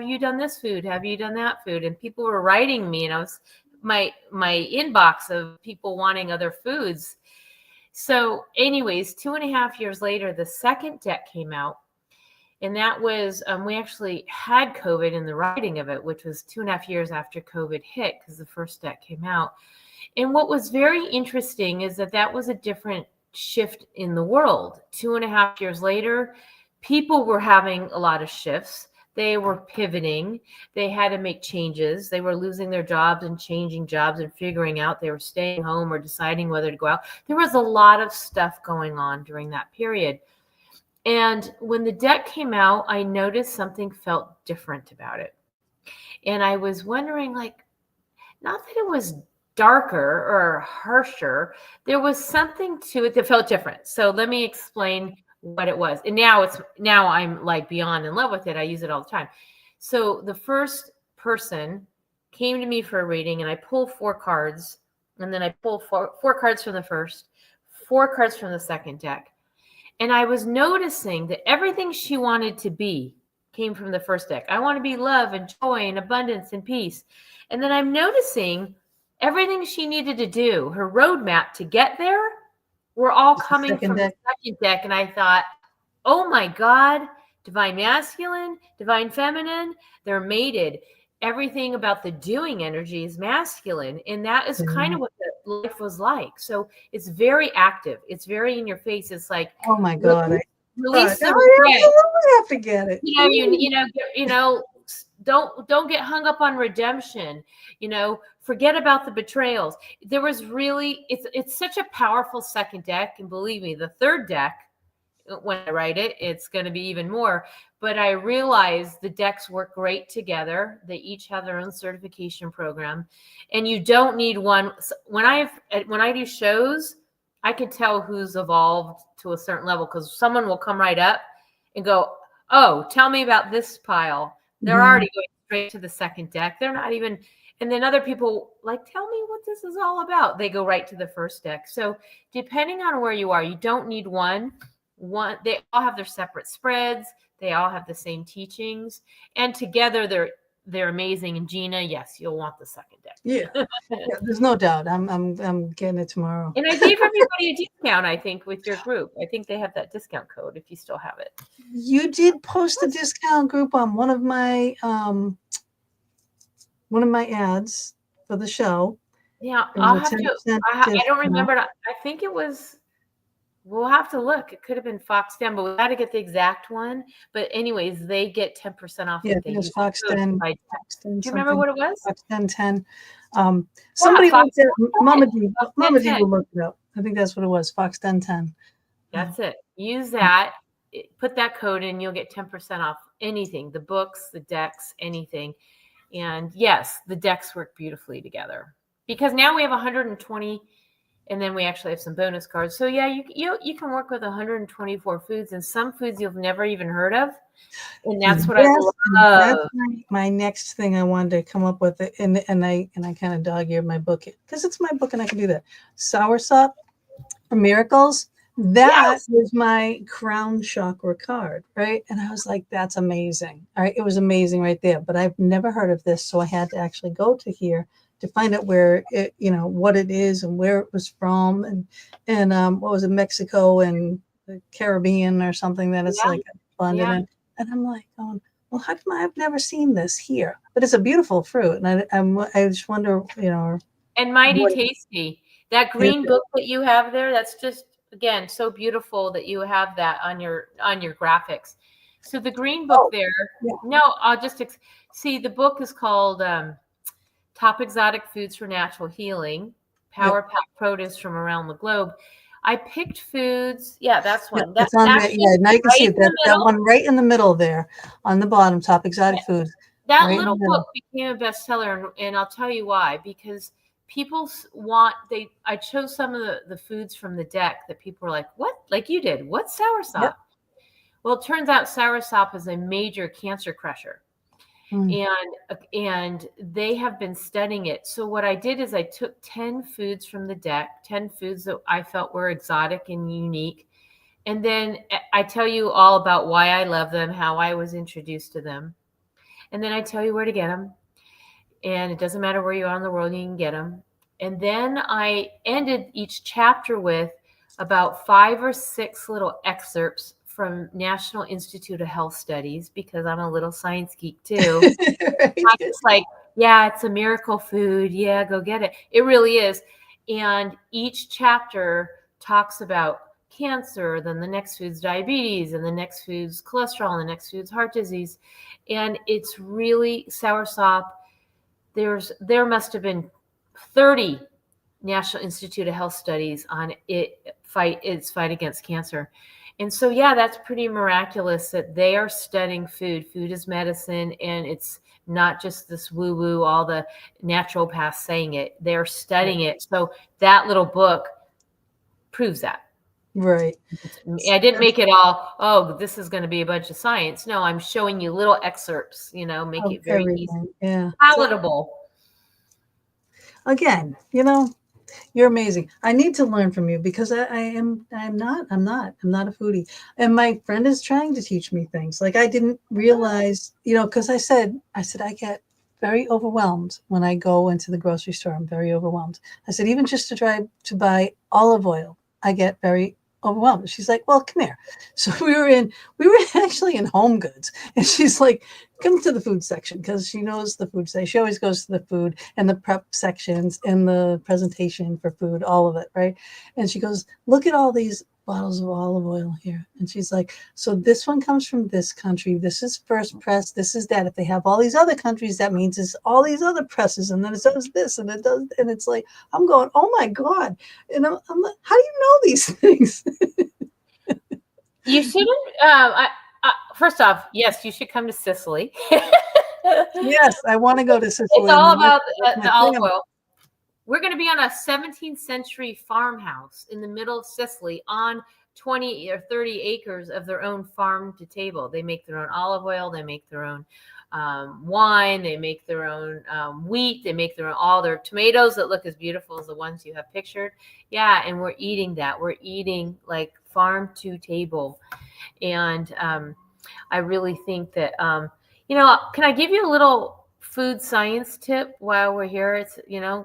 you done this food? Have you done that food? And people were writing me, and I was my inbox of people wanting other foods. So anyways, 2.5 years later, the second deck came out. And that was, we actually had COVID in the writing of it, which was 2.5 years after COVID hit, because the first deck came out. And what was very interesting is that was a different shift in the world. 2.5 years later, people were having a lot of shifts. They were pivoting. They had to make changes. They were losing their jobs and changing jobs and figuring out they were staying home or deciding whether to go out. There was a lot of stuff going on during that period. And when the deck came out, I noticed something felt different about it. And I was wondering, like, not that it was darker or harsher, there was something to it that felt different. So let me explain what it was. And now I'm like beyond in love with it. I use it all the time. So the first person came to me for a reading, and I pulled 4 cards, and then I pulled four cards from the first, 4 cards from the second deck. And I was noticing that everything she wanted to be came from the first deck. I want to be love and joy and abundance and peace. And then I'm noticing everything she needed to do, her roadmap to get there, were all coming from the second deck. And I thought, oh my God, divine masculine, divine feminine, they're mated. Everything about the doing energy is masculine. And that is kind of what the life was like. So it's very active. It's very in your face. It's like, oh my God, release the I have to get it. Don't get hung up on redemption. Forget about the betrayals. There was really, it's such a powerful second deck. And believe me, the third deck, when I write it, it's going to be even more. But I realized the decks work great together. They each have their own certification program, and you don't need one. When I do shows, I can tell who's evolved to a certain level, because someone will come right up and go, "Oh, tell me about this pile." They're already going straight to the second deck. They're not even. And then other people like, tell me what this is all about. They go right to the first deck. So depending on where you are, you don't need one. They all have their separate spreads. They all have the same teachings, and together they're amazing. And Gina, yes, you'll want the second deck. Yeah, there's no doubt. I'm getting it tomorrow. And I gave everybody a discount, I think, with your group. I think they have that discount code if you still have it. You did post a discount group on one of my ads for the show. Yeah, I'll have to. I don't remember. I think it was. We'll have to look. It could have been Fox 10, but we got to get the exact one. But anyways, they get 10% off. Yeah, it was Fox 10. Do you remember what it was? Fox 10. Somebody looked at Mama D will look it up. I think that's what it was. Fox 10. That's it. Use that. Put that code in. You'll get 10% off anything. The books, the decks, anything. And yes, the decks work beautifully together. because now we have 120, and then we actually have some bonus cards. So yeah, you can work with 124 foods, and some foods you've never even heard of. And that's what I Yes, and that's love. my next thing I wanted to come up with. And I kind of dog-eared my book because it's my book and I can do that. Soursop for miracles. That Yes. was my crown chakra card, right? And I was like, that's amazing. All right, it was amazing right there. But I've never heard of this, so I had to actually go to here to find out where it, what it is and where it was from, and what was it, Mexico and the Caribbean or something that it's Yeah. like abundant. Yeah. And I'm like, going, well, how come I've never seen this here? But it's a beautiful fruit, and I just wonder, And mighty what tasty. That is green it? book that you have there, that's just, again, so beautiful that you have that on your graphics. So the green book Oh, there, yeah. no, I'll just see, the book is called Top Exotic Foods for Natural Healing, Power Pack Produce from Around the Globe. I picked foods. Yeah, that's Yeah, one. That's it's on there. actually Yeah, now you can see right it. in the That middle. one right in the middle there, on the bottom, top exotic foods. That Right in little the book middle. became a bestseller, and I'll tell you why. Because people I chose some of the foods from the deck that people were like, what? Like you did. What's soursop? Yep. Well, it turns out soursop is a major cancer crusher. Mm. And they have been studying it. So what I did is I took 10 foods from the deck, 10 foods that I felt were exotic and unique. And then I tell you all about why I love them, how I was introduced to them. And then I tell you where to get them. And it doesn't matter where you are in the world, you can get them. And then I ended each chapter with about 5 or 6 little excerpts from National Institute of Health Studies, because I'm a little science geek too. Right. It's like, yeah, it's a miracle food. Yeah, go get it. It really is. And each chapter talks about cancer, then the next food's diabetes, and the next food's cholesterol, and the next food's heart disease. And it's really soursop. There must have been 30 National Institute of Health studies on its fight against cancer. And so, yeah, that's pretty miraculous that they are studying food. Food is medicine, and it's not just this woo-woo, all the naturopaths saying it. They're studying it. So that little book proves that. Right. I didn't make it all, oh, this is going to be a bunch of science. No, I'm showing you little excerpts, make Of it very easy, everything. Yeah. palatable. Again, you're amazing. I need to learn from you because I'm not a foodie. And my friend is trying to teach me things. Like I didn't realize, because I said I get very overwhelmed when I go into the grocery store. I'm very overwhelmed. I said, even just to try to buy olive oil, I get very overwhelmed. She's like, well, come here. So we were actually in Home Goods, and she's like, come to the food section, because she knows the food section. She always goes to the food and the prep sections and the presentation for food, all of it, right? And she goes, look at all these bottles of olive oil here. And she's like, so this one comes from this country. This is first press. This is that. If they have all these other countries, that means it's all these other presses. And then it does this and it does. And it's like, I'm going, oh my God. And I'm like, how do you know these things? You shouldn't. First off, yes, you should come to Sicily. Yes, I want to go to Sicily. It's all about the olive oil. We're going to be on a 17th century farmhouse in the middle of Sicily on 20 or 30 acres of their own farm to table. They make their own olive oil. They make their own wine. They make their own wheat. They make all their tomatoes that look as beautiful as the ones you have pictured. Yeah, and we're eating that. We're eating like farm to table. And I really think that, can I give you a little food science tip while we're here? It's,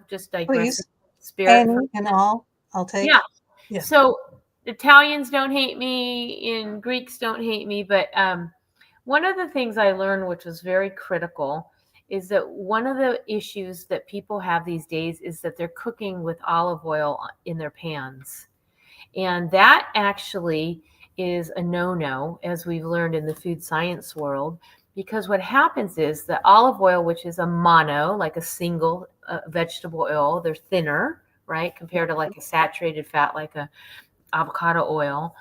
just digressing. Spirit. And all, I'll take. Yeah. So Italians don't hate me and Greeks don't hate me. But one of the things I learned, which was very critical, is that one of the issues that people have these days is that they're cooking with olive oil in their pans. And that actually is a no-no, as we've learned in the food science world, because what happens is that olive oil, which is a mono, like a single vegetable oil, they're thinner, right, compared to like a saturated fat, like a avocado oil.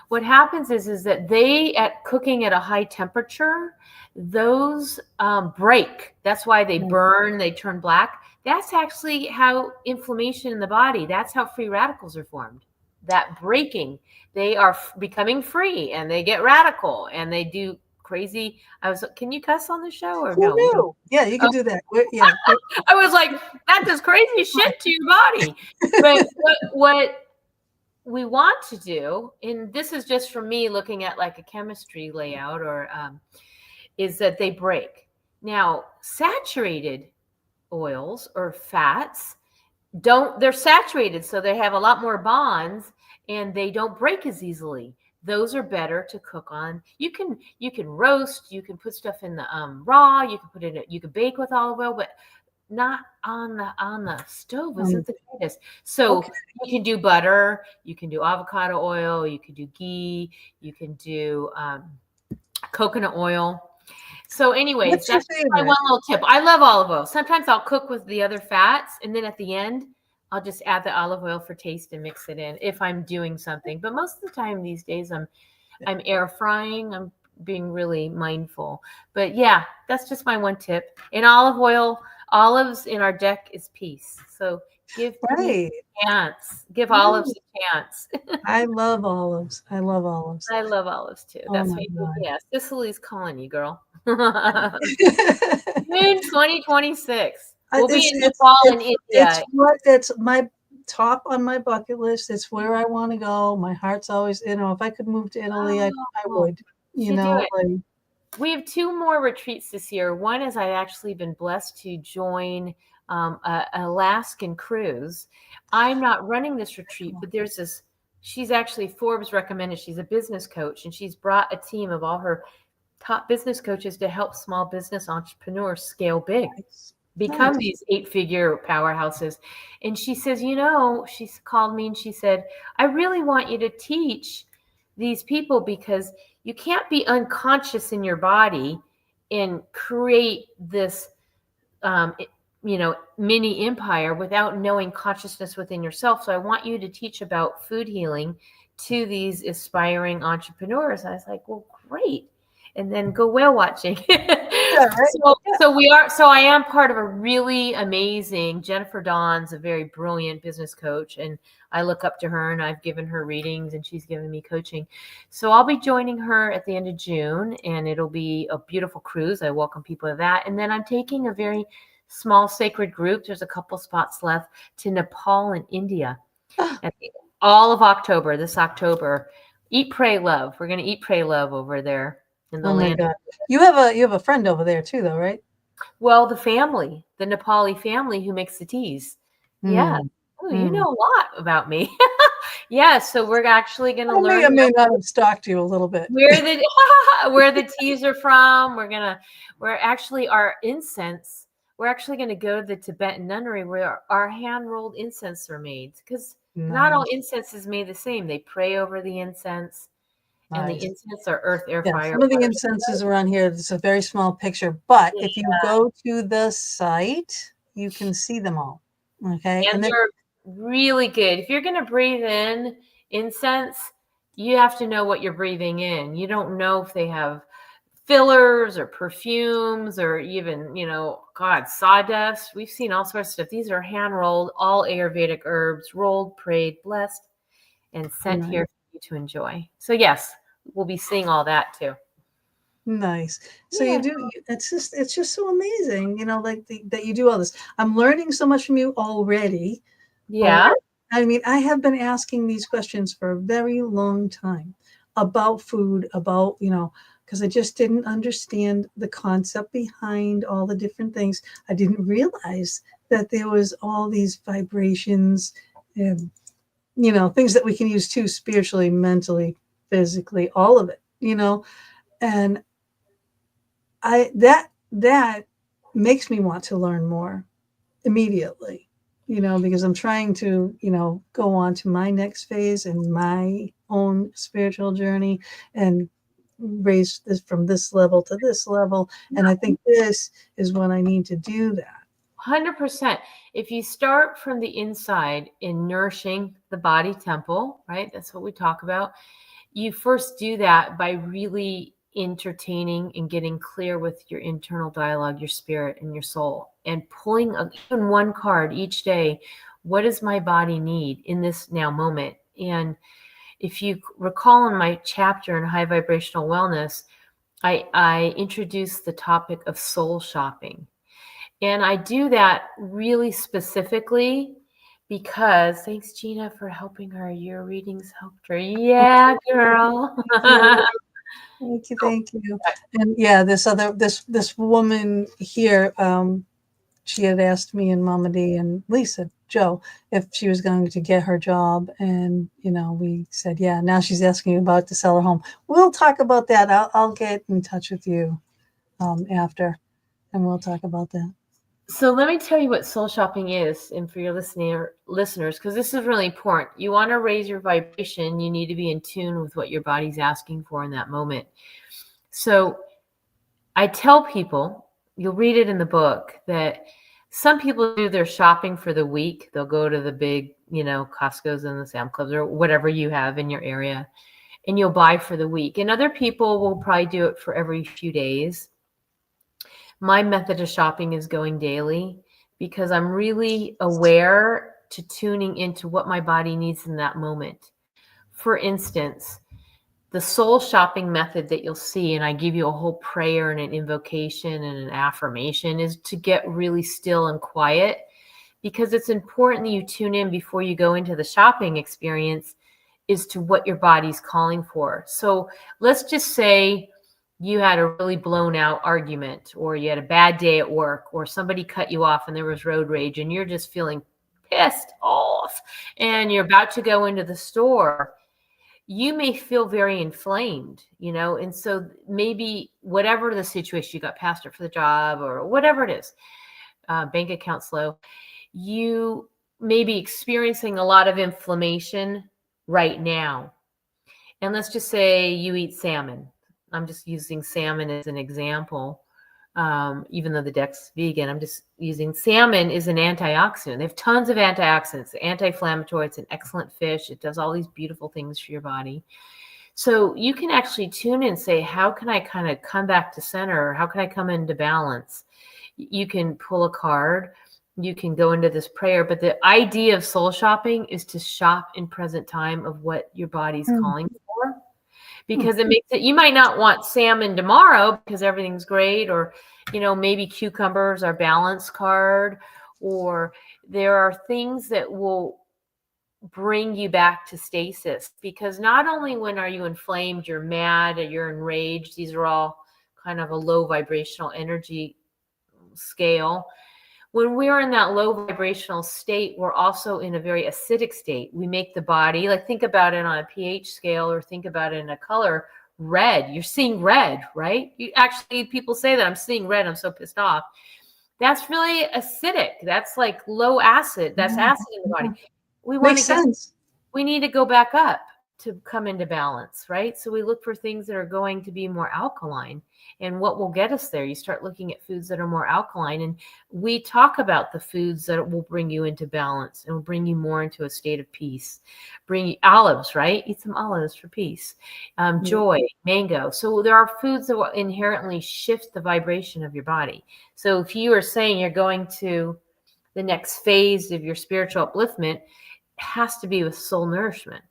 What happens is that at cooking at a high temperature, those break. That's why they burn, they turn black. that's actually how inflammation in the body, that's how free radicals are formed. That breaking, they are becoming free and they get radical and they do crazy. Can you cuss on the show or Who no? knew? Yeah, you can do that. I was like, that does crazy shit to your body. But what we want to do, and this is just from me looking at like a chemistry layout, or is that they break. Now, saturated oils or fats they're saturated, so they have a lot more bonds and they don't break as easily. Those are better to cook on. You can roast, you can put stuff in the raw, you can bake with olive oil, but not on the stove isn't the greatest. So you can do butter, you can do avocado oil, you can do ghee, you can do coconut oil. So anyways, that's my one little tip. I love olive oil. Sometimes I'll cook with the other fats, and then at the end, I'll just add the olive oil for taste and mix it in if I'm doing something. But most of the time these days, I'm air frying. I'm being really mindful. But yeah, that's just my one tip. In olives in our deck is peace. So give peace a chance. Give olives a chance. I love olives. I love olives. I love olives too. That's my favorite. Yeah, Sicily's calling you, girl. June 2026. We'll be in Nepal and India. It's my top on my bucket list. It's where I want to go. My heart's always, if I could move to Italy, I would. We have 2 more retreats this year. One is I've actually been blessed to join an Alaskan cruise. I'm not running this retreat, but there's this. She's actually Forbes recommended. She's a business coach, and she's brought a team of all her top business coaches to help small business entrepreneurs scale big, become these 8-figure powerhouses. And she says, she's called me and she said, I really want you to teach these people, because you can't be unconscious in your body and create this, mini empire without knowing consciousness within yourself. So I want you to teach about food healing to these aspiring entrepreneurs. I was like, well, great. And then go whale watching. So I am part of a really amazing, Jennifer Dawn's a very brilliant business coach, and I look up to her, and I've given her readings and she's given me coaching. So I'll be joining her at the end of June, and it'll be a beautiful cruise. I welcome people to that. And then I'm taking a very small sacred group. There's a couple spots left to Nepal and India. All of October, this October. Eat, pray, love. We're going to eat, pray, love over there. In the land. God. You have a friend over there too, though, right? Well, the Nepali family who makes the teas. Yeah. Oh, you know a lot about me. Yeah. So we're actually going to learn. I may not have stalked you a little bit. Where the teas are from. We're actually our incense. We're actually going to go to the Tibetan nunnery where our hand rolled incense are made, because not all incense is made the same. They pray over the incense. And the incense are earth, air, fire. Some of the incenses around here, it's a very small picture, but if you go to the site, you can see them all. Okay. And they're really good. If you're going to breathe in incense, you have to know what you're breathing in. You don't know if they have fillers or perfumes or even, sawdust. We've seen all sorts of stuff. These are hand rolled, all Ayurvedic herbs, rolled, prayed, blessed, and sent here to enjoy. So yes, we'll be seeing all that too. Nice. So you do. It's just so amazing, that you do all this. I'm learning so much from you already. Yeah. I mean, I have been asking these questions for a very long time about food, about, because I just didn't understand the concept behind all the different things. I didn't realize that there was all these vibrations and things that we can use too, spiritually, mentally, physically, all of it, and that makes me want to learn more immediately, because I'm trying to, go on to my next phase in my own spiritual journey and raise this from this level to this level. And I think this is when I need to do that. 100%. If you start from the inside in nourishing the body temple, right? That's what we talk about. You first do that by really entertaining and getting clear with your internal dialogue, your spirit and your soul. and pulling even one card each day. What does my body need in this now moment? And if you recall in my chapter in high vibrational wellness, I introduced the topic of soul shopping. And I do that really specifically because, thanks, Gina, for helping her. Your readings helped her. Yeah, girl. Thank you, thank you. And yeah, this woman here, she had asked me and Mama D and Lisa, Joe, if she was going to get her job, and we said yeah. Now she's asking about to sell her home. We'll talk about that. I'll get in touch with you after, and we'll talk about that. So let me tell you what soul shopping is, and for your listeners, because this is really important. You want to raise your vibration, you need to be in tune with what your body's asking for in that moment. So I tell people, you'll read it in the book, that some people do their shopping for the week. They'll go to the big, Costco's and the Sam Clubs or whatever you have in your area, and you'll buy for the week. And other people will probably do it for every few days. My method of shopping is going daily because I'm really aware to tuning into what my body needs in that moment. For instance, the soul shopping method that you'll see, and I give you a whole prayer and an invocation and an affirmation, is to get really still and quiet, because it's important that you tune in before you go into the shopping experience as to what your body's calling for. So let's just say you had a really blown out argument, or you had a bad day at work, or somebody cut you off and there was road rage and you're just feeling pissed off and you're about to go into the store. You may feel very inflamed, and so maybe whatever the situation, you got passed up for the job or whatever it is, bank account's low, you may be experiencing a lot of inflammation right now. And let's just say you eat salmon. I'm just using salmon as an example. Even though the deck's vegan, I'm just using salmon is an antioxidant. They have tons of antioxidants, anti-inflammatory. It's an excellent fish. It does all these beautiful things for your body. So you can actually tune in and say, how can I kind of come back to center? How can I come into balance? You can pull a card. You can go into this prayer. But the idea of soul shopping is to shop in present time of what your body's calling for. Because it makes it, you might not want salmon tomorrow because everything's great, or, maybe cucumbers are balance card, or there are things that will bring you back to stasis. Because not only when are you inflamed, you're mad, or you're enraged, these are all kind of a low vibrational energy scale. When we're in that low vibrational state, we're also in a very acidic state. We make the body, like, think about it on a pH scale, or think about it in a color, red. You're seeing red, right? People say that I'm seeing red, I'm so pissed off. That's really acidic. That's like low acid. That's acid in the body. We need to go back up to come into balance, right? So we look for things that are going to be more alkaline. And what will get us there? You start looking at foods that are more alkaline. And we talk about the foods that will bring you into balance and will bring you more into a state of peace. Bring you olives, right? Eat some olives for peace. Joy, mango. So there are foods that will inherently shift the vibration of your body. So if you are saying you're going to the next phase of your spiritual upliftment, it has to be with soul nourishment.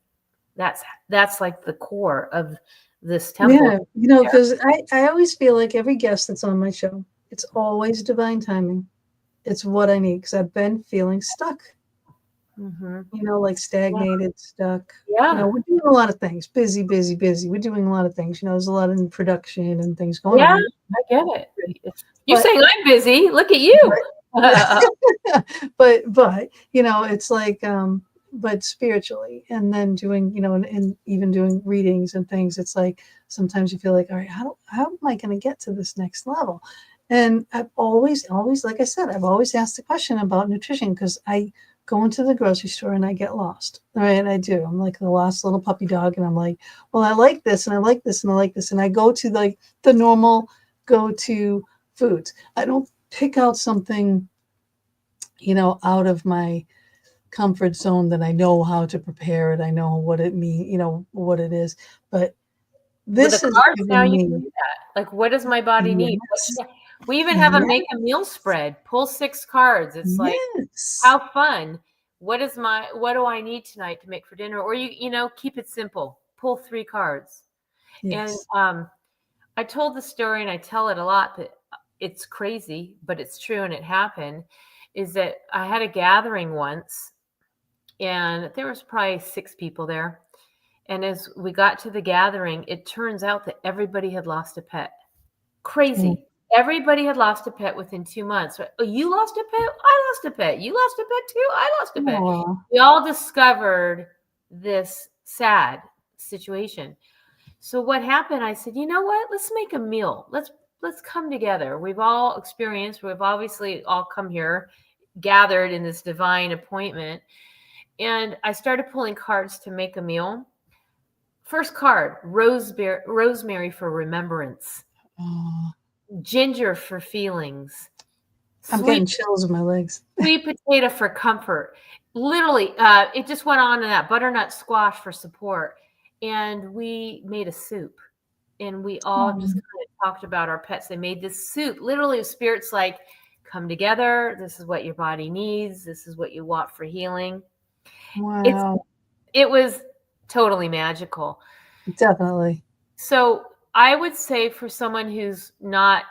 That's like the core of this temple. Yeah, because I always feel like every guest that's on my show, it's always divine timing. It's what I need, because I've been feeling stuck. Like stagnated, stuck. Yeah. We're doing a lot of things. Busy. We're doing a lot of things. There's a lot in production and things going on. I get it. You're saying I'm busy. Look at you. But it's like, but spiritually, and then doing, and even doing readings and things, it's like sometimes you feel like, all right, how am I going to get to this next level? And I've always, like I said, I've always asked the question about nutrition, because I go into the grocery store and I get lost. All right, I do. I'm like the lost little puppy dog, and I'm like, well, I like this, and I like this, and I like this, and I go to like the normal go-to foods. I don't pick out something, out of my comfort zone that I know how to prepare it. I know what it means, what it is. But this is now you can do that. Like, what does my body need? We even have a Yes. make a meal spread. Pull 6 cards. It's like, Yes. how fun. What do I need tonight to make for dinner? Or keep it simple. Pull 3 cards. And Yes. I told the story and I tell it a lot, but it's crazy, but it's true and it happened, is that I had a gathering once and there was probably 6 people there. And as we got to the gathering, it turns out that everybody had lost a pet. Crazy. Everybody had lost a pet within 2 months. Oh, you lost a pet? I lost a pet. You lost a pet too? I lost a pet. Aw. We all discovered this sad situation. So what happened? I said, you know what? Let's make a meal. Let's come together. We've obviously all come here, gathered in this divine appointment. And I started pulling cards to make a meal. First card, rosemary for remembrance. Aw. Ginger for feelings. I'm getting chills in my legs. Sweet potato for comfort. Literally, it just went on to that. Butternut squash for support. And we made a soup. And we all just kind of talked about our pets. They made this soup. Literally, spirits like, come together. This is what your body needs. This is what you want for healing. Wow. It was totally magical. Definitely. So I would say for someone who's not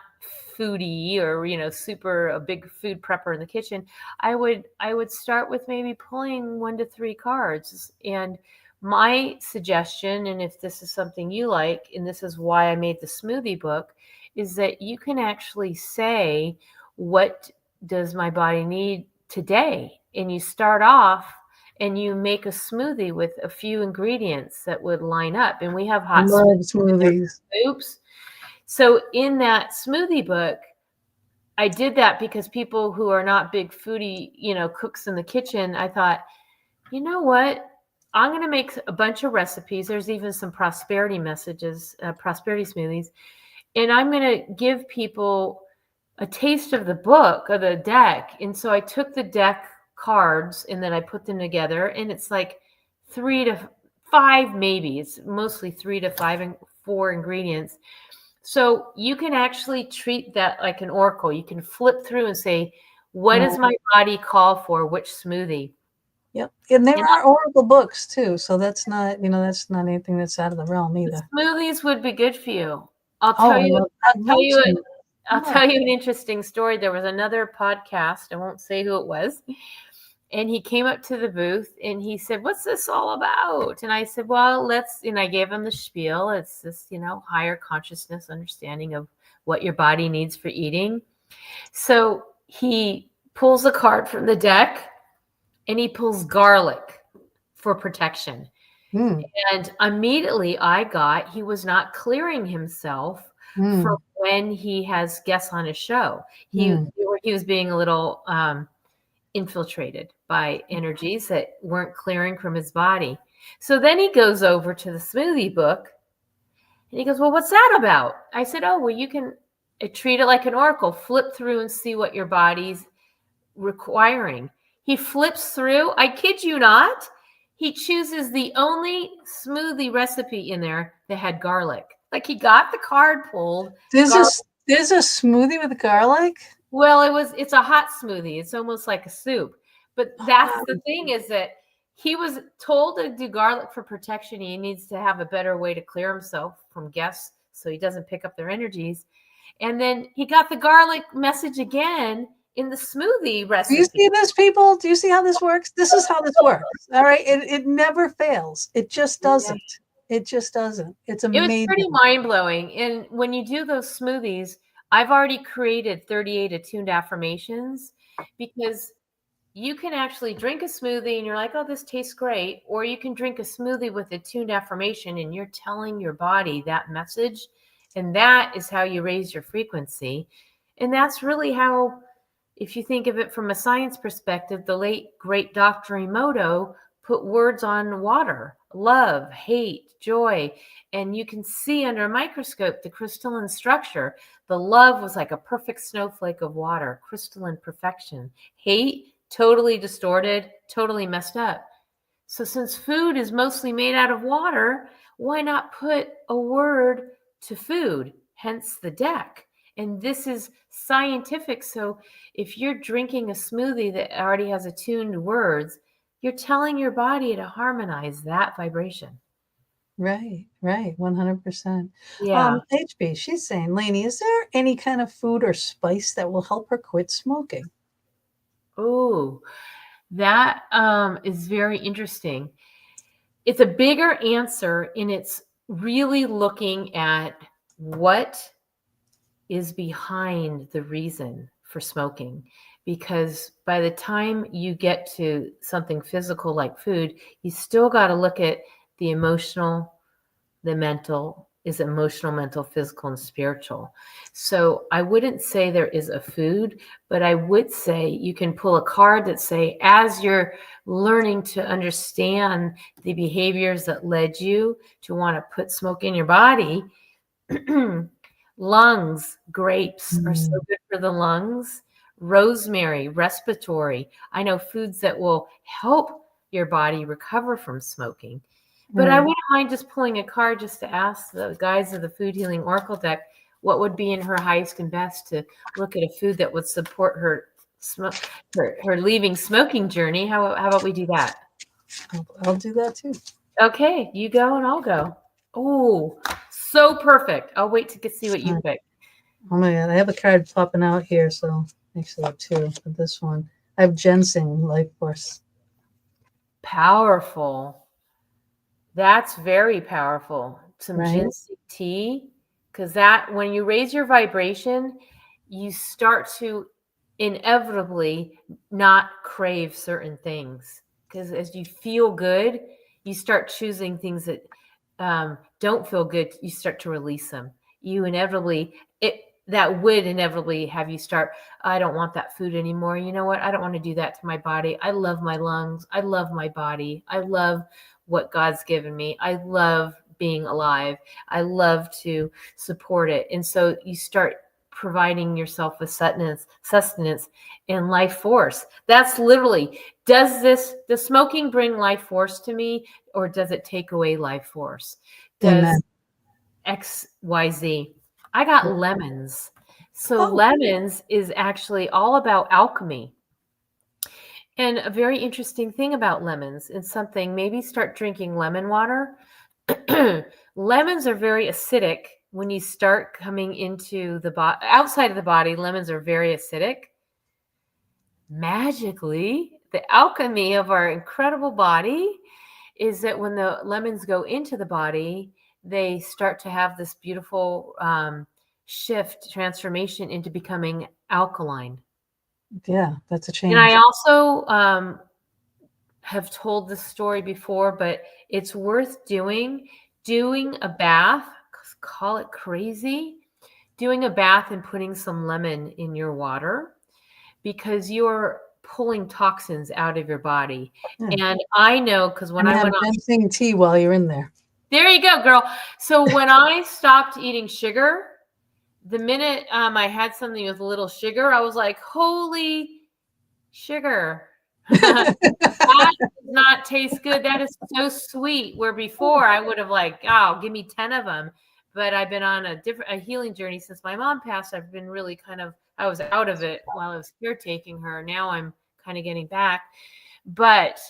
foodie or super a big food prepper in the kitchen, I would start with maybe pulling 1 to 3 cards. And my suggestion, and if this is something you like, and this is why I made the smoothie book, is that you can actually say, what does my body need today? And you start off and you make a smoothie with a few ingredients that would line up. And we have I hot love smoothies. soups. So in that smoothie book, I did that because people who are not big foodie, cooks in the kitchen, I thought, you know what? I'm going to make a bunch of recipes. There's even some prosperity prosperity smoothies. And I'm going to give people a taste of the book, of the deck. And so I took the deck cards and then I put them together, and it's like 3 to 5, maybe. It's mostly 3 to 5 and 4 ingredients. So you can actually treat that like an oracle. You can flip through and say, what does my body call for? Which smoothie? Yep. And there are oracle books too. So that's not, that's not anything that's out of the realm either. Smoothies would be good for you. I'll tell you an interesting story. There was another podcast. I won't say who it was. And he came up to the booth and he said, what's this all about? And I said, well, and I gave him the spiel. It's this, higher consciousness understanding of what your body needs for eating. So he pulls a card from the deck and he pulls garlic for protection. And immediately he was not clearing himself for when he has guests on his show. He was being a little infiltrated by energies that weren't clearing from his body. So then he goes over to the smoothie book and he goes, well, what's that about? I said, oh, well, you can treat it like an oracle, flip through and see what your body's requiring. He flips through, I kid you not, he chooses the only smoothie recipe in there that had garlic. Like, he got the card pulled. There's a smoothie with garlic? Well, it's a hot smoothie. It's almost like a soup. But that's the thing, is that he was told to do garlic for protection. He needs to have a better way to clear himself from guests so he doesn't pick up their energies. And then he got the garlic message again in the smoothie recipe. Do you see this, people? Do you see how this works? This is how this works. All right. It never fails. It just doesn't. It just doesn't. It's amazing. It was pretty mind-blowing. And when you do those smoothies, I've already created 38 attuned affirmations, because you can actually drink a smoothie and you're like, oh, this tastes great. Or you can drink a smoothie with a tuned affirmation and you're telling your body that message. And that is how you raise your frequency. And that's really how, if you think of it from a science perspective, the late, great Dr. Emoto put words on water: love, hate, joy. And you can see under a microscope the crystalline structure. The love was like a perfect snowflake of water, crystalline perfection. Hate, totally distorted, totally messed up. So since food is mostly made out of water, why not put a word to food? Hence the deck. And this is scientific. So if you're drinking a smoothie that already has attuned words, you're telling your body to harmonize that vibration. Right, 100%. Yeah. HB, she's saying, Lainie, is there any kind of food or spice that will help her quit smoking? Oh, that is very interesting. It's a bigger answer, and it's really looking at what is behind the reason for smoking. Because by the time you get to something physical like food, you still got to look at the emotional, the mental, is emotional, mental, physical, and spiritual. So I wouldn't say there is a food, but I would say you can pull a card that say, as you're learning to understand the behaviors that led you to want to put smoke in your body, lungs, grapes are so good for the lungs. Rosemary, respiratory. I know foods that will help your body recover from smoking. But I wouldn't mind just pulling a card just to ask the guys of the Food Healing Oracle deck what would be in her highest and best to look at a food that would support her her leaving smoking journey. How about we do that? I'll do that too. Okay, you go and I'll go. Oh, so perfect. I'll wait to see what you pick. Oh my God, I have a card popping out here, so actually two. But this one, I have ginseng, life force. Powerful. That's very powerful. Some Right. ginseng tea, because that when you raise your vibration, you start to inevitably not crave certain things. Because as you feel good, you start choosing things that don't feel good. You start to release them. You inevitably that would inevitably have you start. I don't want that food anymore. You know what? I don't want to do that to my body. I love my lungs. I love my body. I love what God's given me. I love being alive. I love to support it. And so you start providing yourself with sustenance and life force. That's literally, does smoking bring life force to me, or does it take away life force? Does XYZ? I got lemons. So lemons is actually all about alchemy. And a very interesting thing about lemons is something, maybe start drinking lemon water. Lemons are very acidic. When you start coming into the outside of the body, lemons are very acidic. Magically, the alchemy of our incredible body is that when the lemons go into the body, they start to have this beautiful transformation into becoming alkaline. Yeah, that's a change. And I also have told this story before, but it's worth doing a bath, call it crazy, doing a bath and putting some lemon in your water, because you're pulling toxins out of your body. And I know, because when I went on ginseng tea while you're in there. There you go, girl. So when I stopped eating sugar, the minute I had something with a little sugar, I was like, holy sugar. That does not taste good. That is so sweet. Where before I would have like, oh, give me 10 of them. But I've been on a healing journey since my mom passed. I've been really I was out of it while I was caretaking her. Now I'm kind of getting back. But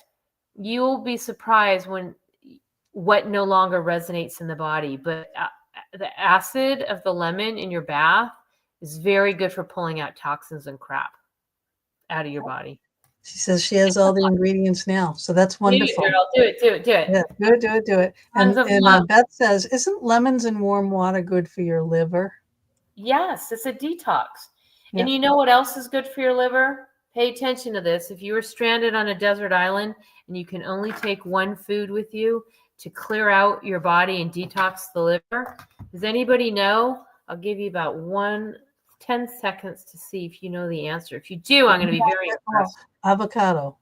you'll be surprised what no longer resonates in the body. But the acid of the lemon in your bath is very good for pulling out toxins and crap out of your body. She says she has all the ingredients now, so that's wonderful. Do it, girl. Do it. Yeah, do it. And Beth says, isn't lemons in warm water good for your liver? Yes, it's a detox. Yep. And you know what else is good for your liver? Pay attention to this. If you were stranded on a desert island and you can only take one food with you to clear out your body and detox the liver, does anybody know? I'll give you about 10 seconds to see if you know the answer. If you do, I'm going to be very impressed. Avocado.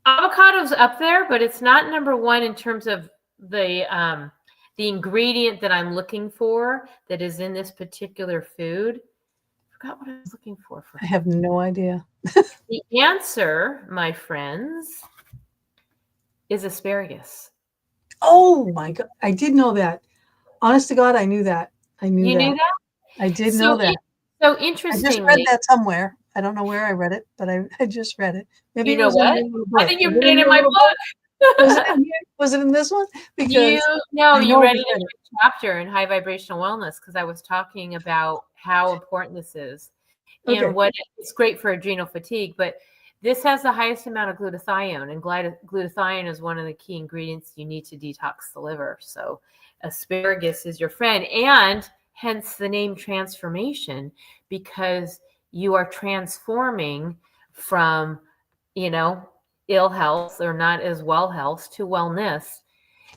Avocado's up there, but it's not number one in terms of the ingredient that I'm looking for that is in this particular food. I forgot what I was looking for. I have no idea. The answer, my friends, is asparagus. Oh my God. I did know that. Honest to God, I knew that. You knew that? I did So, know that. so I just read interestingly, that somewhere. I don't know where I read it, but I just read it. Maybe you it know was in what? your little book. I think you Was it read it in your my little book. Was it in here? Was it in this one? Because I You know I read it just in read your it. chapter in high vibrational wellness because I was talking about how important this is Okay. and what it's great for adrenal fatigue. But this has the highest amount of glutathione, and glutathione is one of the key ingredients you need to detox the liver. So asparagus is your friend, and hence the name transformation, because you are transforming from, ill health or not as well health to wellness.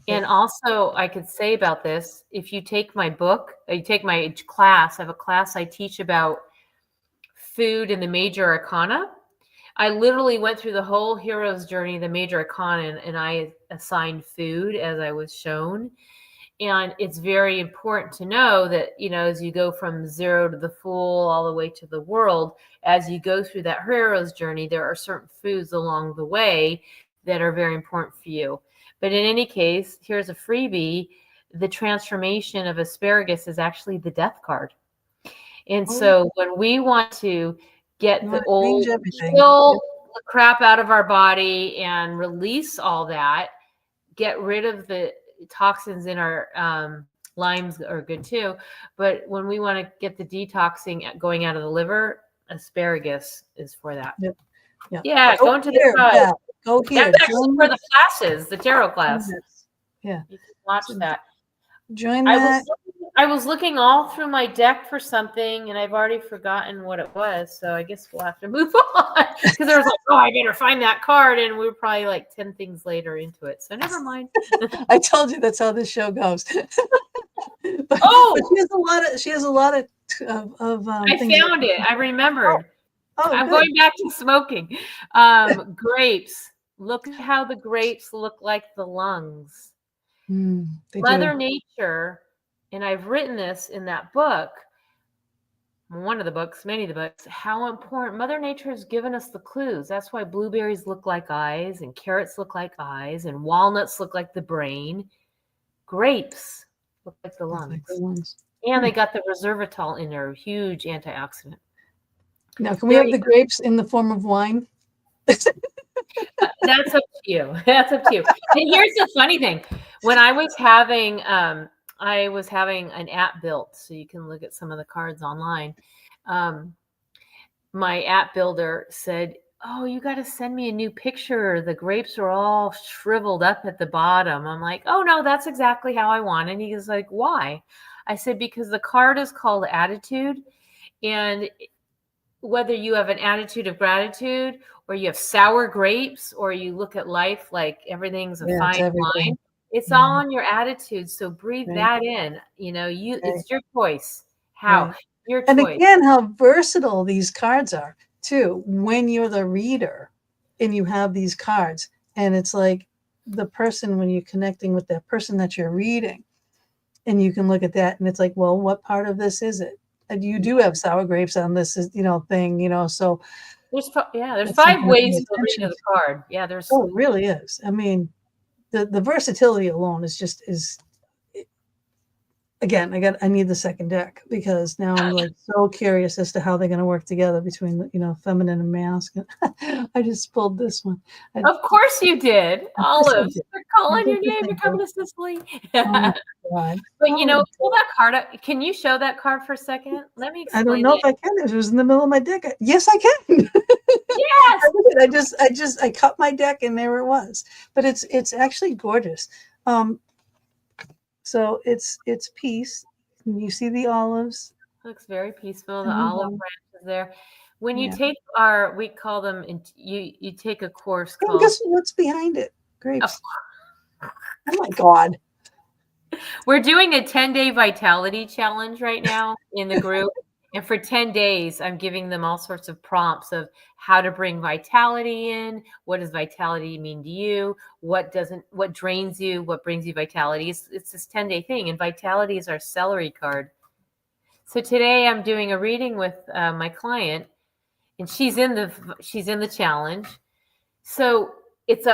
And also, I could say about this, if you take my book, you take my class, I have a class I teach about food and the major arcana. I literally went through the whole hero's journey, the major arcana, and I assigned food as I was shown. And it's very important to know that, as you go from zero to the full, all the way to the world, as you go through that hero's journey, there are certain foods along the way that are very important for you. But in any case, here's a freebie. The transformation of asparagus is actually the death card. And so when we want to get the old kill the crap out of our body and release all that, get rid of the toxins in our limes are good too. But when we want to get the detoxing going out of the liver, asparagus is for that. Yep. Yeah. Yeah, go into the tribe. Yeah. Go here. That's actually for the classes, the tarot class. Yeah. You can watch that. Join that. I was looking all through my deck for something, and I've already forgotten what it was. So I guess we'll have to move on, because there was like, oh, I better find that card, and we were probably like 10 things later into it. So never mind. I told you that's how this show goes. but she has a lot of I things. found it. I remembered. I'm good. going back to smoking. Grapes. Look at how the grapes look like the lungs. Mother Nature, and I've written this in that book, one of the books, many of the books, how important Mother Nature has given us the clues. That's why blueberries look like eyes, and carrots look like eyes, and walnuts look like the brain. Grapes look like the lungs. And they got the resveratrol in there, a huge antioxidant. Now, can we have the grapes in the form of wine? That's up to you. That's up to you. And here's the funny thing. When I was having an app built, so you can look at some of the cards online. My app builder said, oh, you got to send me a new picture. The grapes are all shriveled up at the bottom. I'm like, oh, no, that's exactly how I want it. And he was like, why? I said, because the card is called attitude. And whether you have an attitude of gratitude, or you have sour grapes, or you look at life like everything's a fine wine, it's all on your attitude. So breathe that in. It's your choice. How? Your choice. And again, how versatile these cards are too. When you're the reader and you have these cards, and it's like the person, when you're connecting with that person that you're reading, and you can look at that, and it's like, well, what part of this is it? And you do have sour grapes on this, thing, so there's 5 ways to read the card. Yeah, there's. Oh, it really is. I mean, the versatility alone is again, I need the second deck, because now I'm like so curious as to how they're going to work together between feminine and masculine. I just pulled this one. Of course you did. Olive, they're calling your name. You're coming to Sicily. Oh God. But pull that card up. Can you show that card for a second? Let me explain. I don't know if I can. It was in the middle of my deck. Yes, I can. Yes. I cut my deck, and there it was. But it's actually gorgeous. So it's peace. You see the olives. Looks very peaceful. The olive branches there. When you take we call them, you take a course called. Guess what's behind it? Grapes. Oh my God. We're doing a 10-day vitality challenge right now in the group. And for 10 days, I'm giving them all sorts of prompts of how to bring vitality in. What does vitality mean to you? What drains you? What brings you vitality? It's this 10-day thing. And vitality is our celery card. So today I'm doing a reading with my client, and she's in the challenge. So it's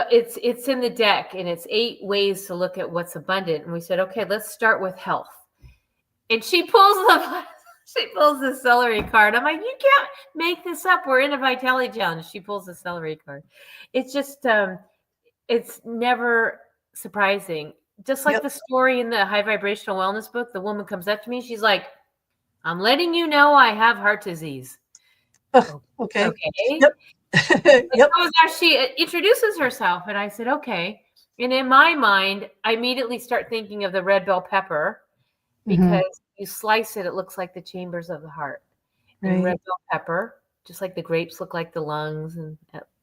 in the deck, and it's 8 ways to look at what's abundant. And we said, okay, let's start with health. And she pulls the She pulls the celery card. I'm like, you can't make this up. We're in a Vitality Challenge. She pulls the celery card. It's just, it's never surprising. Just like Yep. the story in the High Vibrational Wellness book, the woman comes up to me. She's like, I'm letting you know I have heart disease. Oh, okay. Okay. Yep. Yep. That was how she introduces herself. And I said, okay. And in my mind, I immediately start thinking of the red bell pepper because you slice it, it looks like the chambers of the heart. And red Right. bell pepper, just like the grapes look like the lungs and,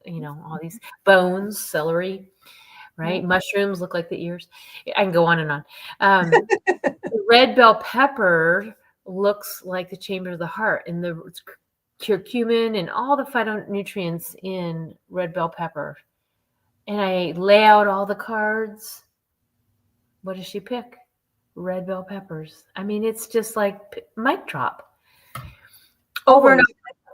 all these bones, celery, right? Yep. Mushrooms look like the ears. I can go on and on. The red bell pepper looks like the chamber of the heart, and the curcumin and all the phytonutrients in red bell pepper. And I lay out all the cards. What does she pick? Red bell peppers. I mean, it's just like mic drop. Over and over.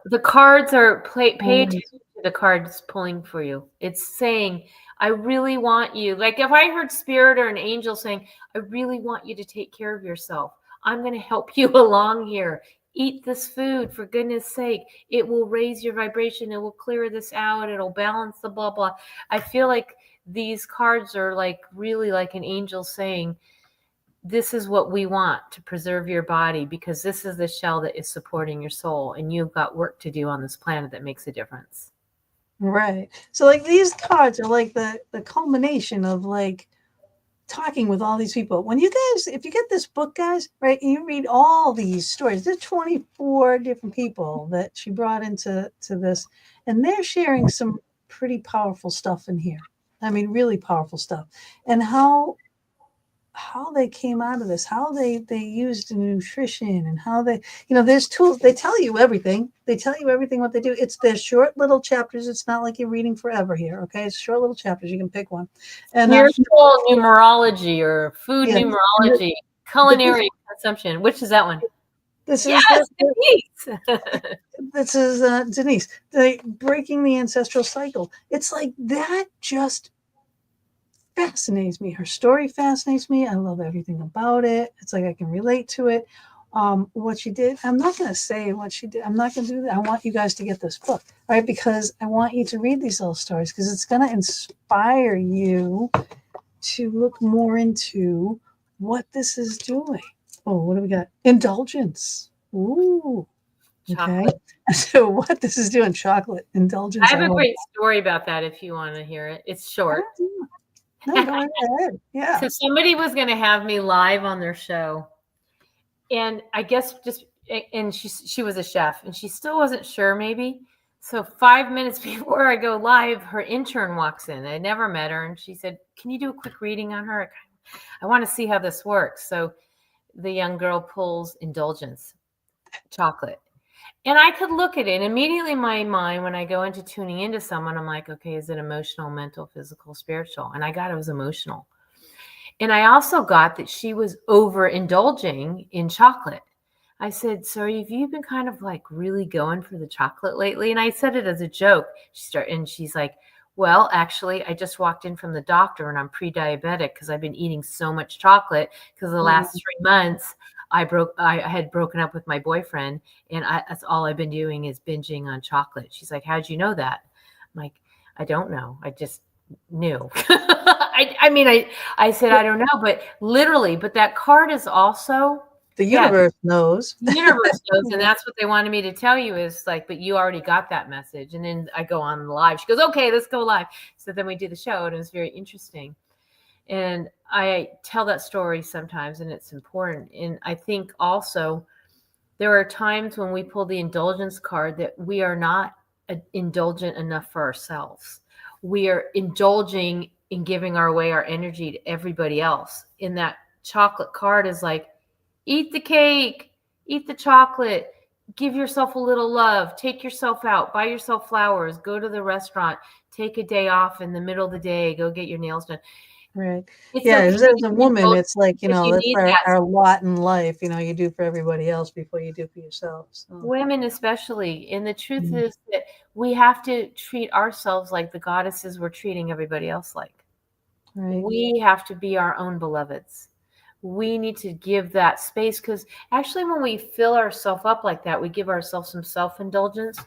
The cards are pay attention to the cards pulling for you. It's saying, I really want you. Like if I heard spirit or an angel saying, I really want you to take care of yourself. I'm going to help you along here. Eat this food, for goodness sake. It will raise your vibration. It will clear this out. It'll balance the blah, blah. I feel like these cards are like really like an angel saying, this is what we want to preserve your body, because this is the shell that is supporting your soul, and you've got work to do on this planet that makes a difference. Right. So like these cards are like the culmination of like talking with all these people. When you guys, if you get this book, guys, right, and you read all these stories, there's 24 different people that she brought into this, and they're sharing some pretty powerful stuff in here. I mean, really powerful stuff. And how they came out of this, how they used nutrition, and how they, there's tools. They tell you everything. They tell you everything what they do. Their short little chapters. It's not like you're reading forever here. Okay, it's short little chapters. You can pick one. And spiritual numerology or food numerology, culinary consumption. Which is that one? This is Denise. This is Denise. Breaking the ancestral cycle. It's like that just fascinates me. Her story fascinates me. I love everything about it. It's like I can relate to it. What she did, I'm not going to say what she did. I'm not going to do that. I want you guys to get this book, right? Because I want you to read these little stories, because it's going to inspire you to look more into what this is doing. Oh, what do we got? Indulgence. Ooh. Okay. Chocolate. So what this is doing, chocolate indulgence. I have a great story about that if you want to hear it. It's short. No, go ahead. Yeah. So somebody was going to have me live on their show, and I guess and she was a chef, and she still wasn't sure maybe. So 5 minutes before I go live, her intern walks in. I never met her, and she said, "Can you do a quick reading on her? I want to see how this works." So the young girl pulls indulgence, chocolate. And I could look at it, and immediately in my mind, when I go into tuning into someone, I'm like, okay, is it emotional, mental, physical, spiritual? And I got it was emotional. And I also got that she was overindulging in chocolate. I said, so have you been kind of like really going for the chocolate lately? And I said it as a joke. And she's like, well, actually, I just walked in from the doctor and I'm pre-diabetic because I've been eating so much chocolate because the last 3 months I had broken up with my boyfriend, and that's all I've been doing is binging on chocolate. She's like, how'd you know that? I'm like, I don't know. I just knew. I said, I don't know, but literally, but that card is also the universe knows. The universe knows. And that's what they wanted me to tell you is like, but you already got that message. And then I go on live. She goes, okay, let's go live. So then we do the show, and it was very interesting. And I tell that story sometimes, and it's important. And I think also there are times when we pull the indulgence card that we are not indulgent enough for ourselves. We are indulging in giving away our energy to everybody else. In that chocolate card is like, eat the cake, eat the chocolate, give yourself a little love, take yourself out, buy yourself flowers, go to the restaurant, take a day off in the middle of the day, go get your nails done. Right. As a woman, it's like, that's our lot in life, you do for everybody else before you do for yourself. So. Women especially. And the truth is that we have to treat ourselves like the goddesses we're treating everybody else like. Right. We have to be our own beloveds. we need to give that space, because actually when we fill ourselves up like that, we give ourselves some self-indulgence.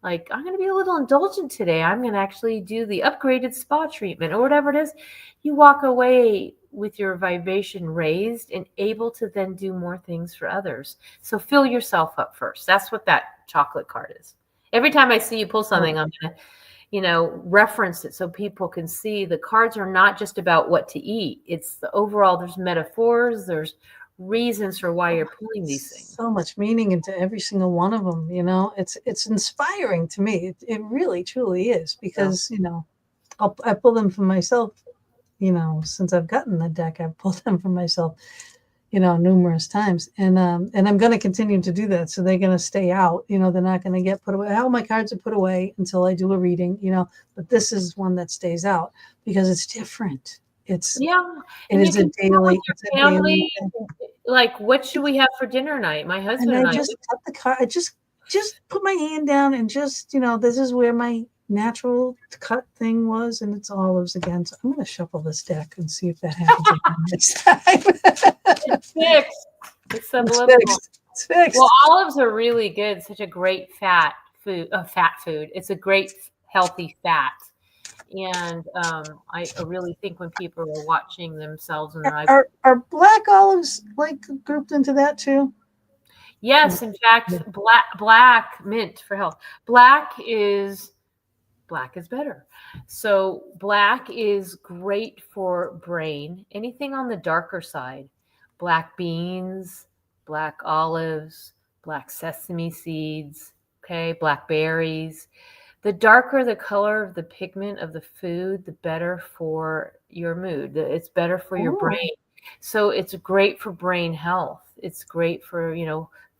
Like, I'm going to be a little indulgent today. I'm going to actually do the upgraded spa treatment or whatever it is. You walk away with your vibration raised and able to then do more things for others. So fill yourself up first. That's what that chocolate card is. Every time I see you pull something, I'm going to, reference it so people can see the cards are not just about what to eat. It's the overall, there's metaphors, there's reasons for why you're pulling these things. So much meaning into every single one of them. It's inspiring to me. It really truly is, because I pull them for myself. Since I've gotten the deck, I've pulled them for myself, numerous times, and I'm going to continue to do that. So they're going to stay out. They're not going to get put away. All my cards are put away until I do a reading. But this is one that stays out because it's different. It is a daily. It's a family. Like, what should we have for dinner tonight? My husband and I just cut the card. I just put my hand down and just, this is where my natural cut thing was, and it's olives again. So I'm going to shuffle this deck and see if that happens again next time. It's fixed. It's fixed. Well, olives are really good. Such a great fat food. It's a great healthy fat. And I really think when people are watching themselves in their eyes, are black olives like grouped into that too? Yes, in fact, black mint for health. Black is better. So black is great for brain. Anything on the darker side, black beans, black olives, black sesame seeds, okay, blackberries. The darker the color of the pigment of the food, the better for your mood. It's better for your brain. So it's great for brain health. It's great for,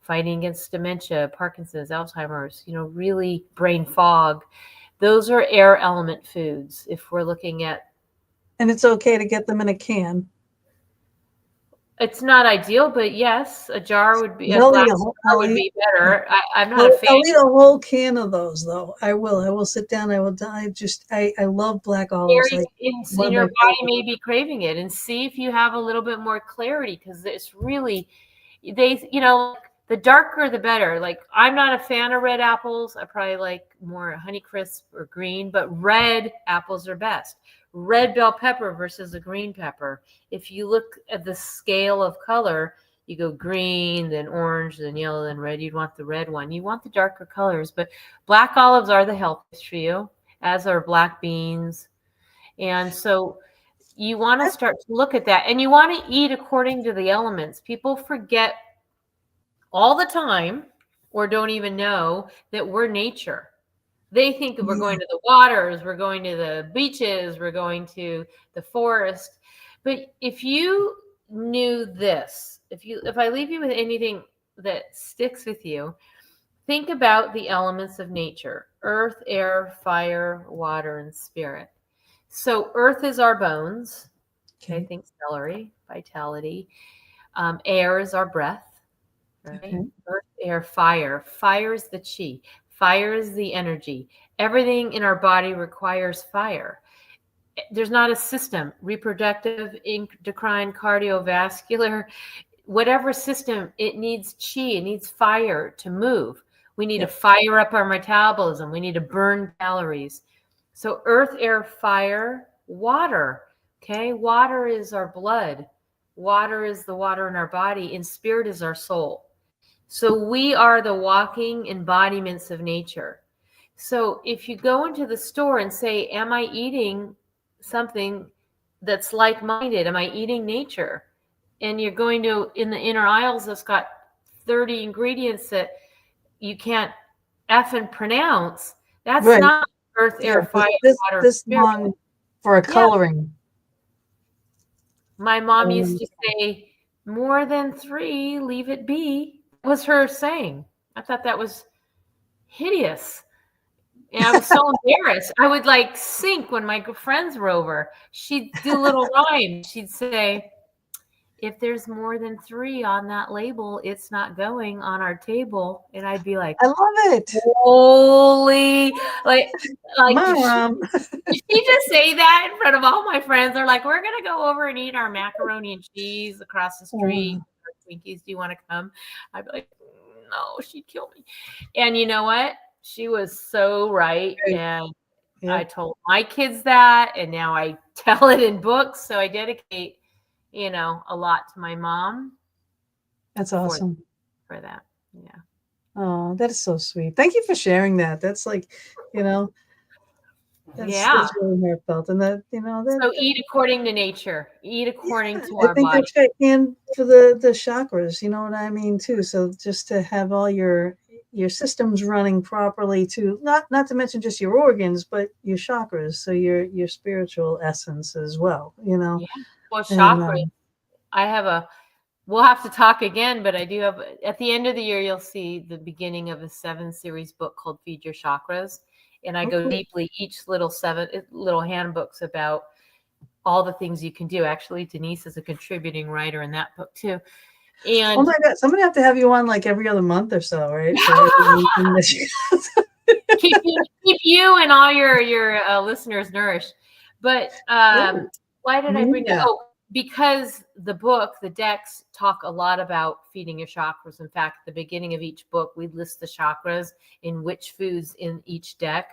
fighting against dementia, Parkinson's, Alzheimer's, really brain fog. Those are air element foods if we're looking at. And it's okay to get them in a can. It's not ideal, but yes, a jar would be, a glass jar would be better. I'm not a fan. I'll eat a whole can of those, though. I will sit down. I will. I love black olives. In your body may be craving it, and see if you have a little bit more clarity, because it's really, the darker the better. Like, I'm not a fan of red apples. I probably like more Honeycrisp or green, but red apples are best. Red bell pepper versus a green pepper. If you look at the scale of color, you go green, then orange, then yellow, then red. You'd want the red one. You want the darker colors, but black olives are the healthiest for you, as are black beans. And so you want to start to look at that, and you want to eat according to the elements. People forget all the time, or don't even know, that we're nature. They think we're going to the waters, we're going to the beaches, we're going to the forest. But if you knew this, if I leave you with anything that sticks with you, think about the elements of nature: earth, air, fire, water, and spirit. So earth is our bones. Okay, think celery, vitality. Air is our breath. Right? Okay. Earth, air, fire. Fire is the chi. Fire is the energy. Everything in our body requires fire. There's not a system, reproductive, endocrine, cardiovascular, whatever system, it needs chi, it needs fire to move. We need to fire up our metabolism. We need to burn calories. So earth, air, fire, water. Okay, water is our blood. Water is the water in our body, and spirit is our soul. So we are the walking embodiments of nature. So if you go into the store and say, am I eating something that's like-minded? Am I eating nature? And you're going to, in the inner aisles, that's got 30 ingredients that you can't effing pronounce. That's not earth, air, fire, water, this spirit. Long for a coloring. My mom used to say, more than 3, leave it be. Was her saying. I thought that was hideous. And I was so embarrassed. I would sink when my friends were over. She'd do little rhymes. She'd say, if there's more than 3 on that label, it's not going on our table. And I'd be like, I love it. holy, like Mom. she just say that in front of all my friends. They're like, we're gonna go over and eat our macaroni and cheese across the street. Twinkies, do you want to come? I'd be like, no, she'd kill me. And you know what? She was so right. And I told my kids that, and now I tell it in books. So I dedicate, a lot to my mom. That's awesome. For that. Yeah. Oh, that is so sweet. Thank you for sharing that. That's like, that's really heartfelt. And that, so eat according to nature, eat according to I our think body. and for the chakras, you know what I mean too. So just to have all your systems running properly too, not to mention just your organs, but your chakras. So your spiritual essence as well, Yeah. Well, chakras, we'll have to talk again, but I do have, at the end of the year, you'll see the beginning of a 7-series book called Feed Your Chakras. And I go deeply, each little handbooks about all the things you can do. Actually, Denise is a contributing writer in that book too. And oh my God, somebody have to have you on like every other month or so, right? keep you and all your listeners nourished. But why did I bring that? Oh, because the decks talk a lot about feeding your chakras. In fact, at the beginning of each book, we list the chakras in which foods in each deck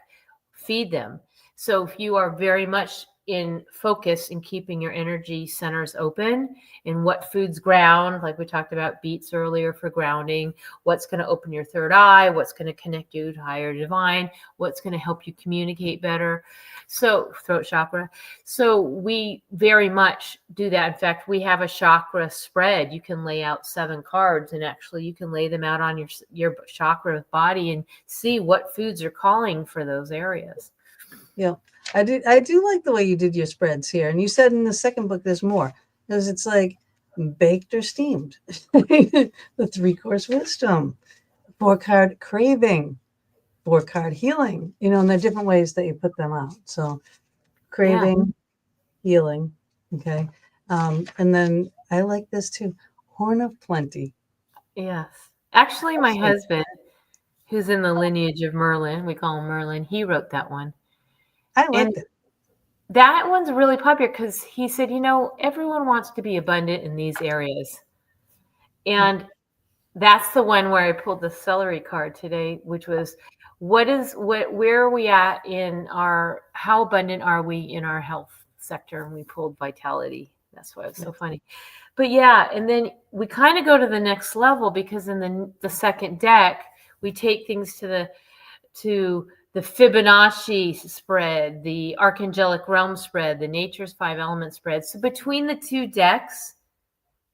feed them. So if you are very much in focus in keeping your energy centers open, and what foods ground, like we talked about beets earlier for grounding, what's going to open your third eye, what's going to connect you to higher divine, what's going to help you communicate better. So throat chakra. So we very much do that. In fact, we have a chakra spread. You can lay out 7 cards, and actually you can lay them out on your chakra body and see what foods are calling for those areas. Yeah. I do like the way you did your spreads here. And you said in the second book there's more, because it's like baked or steamed. The 3-course wisdom, 4-card craving, 4-card healing, and there are different ways that you put them out. So craving, healing. Okay. And then I like this too. Horn of Plenty. Yes. Actually, my husband, who's in the lineage of Merlin, we call him Merlin, he wrote that one. I like it. That one's really popular because he said, everyone wants to be abundant in these areas. And that's the one where I pulled the celery card today, which was where are we at how abundant are we in our health sector? And we pulled vitality. That's why it was so funny. But yeah, and then we kind of go to the next level, because in the second deck, we take things to the Fibonacci spread, the Archangelic Realm spread, the Nature's 5 Elements spread. So between the 2 decks,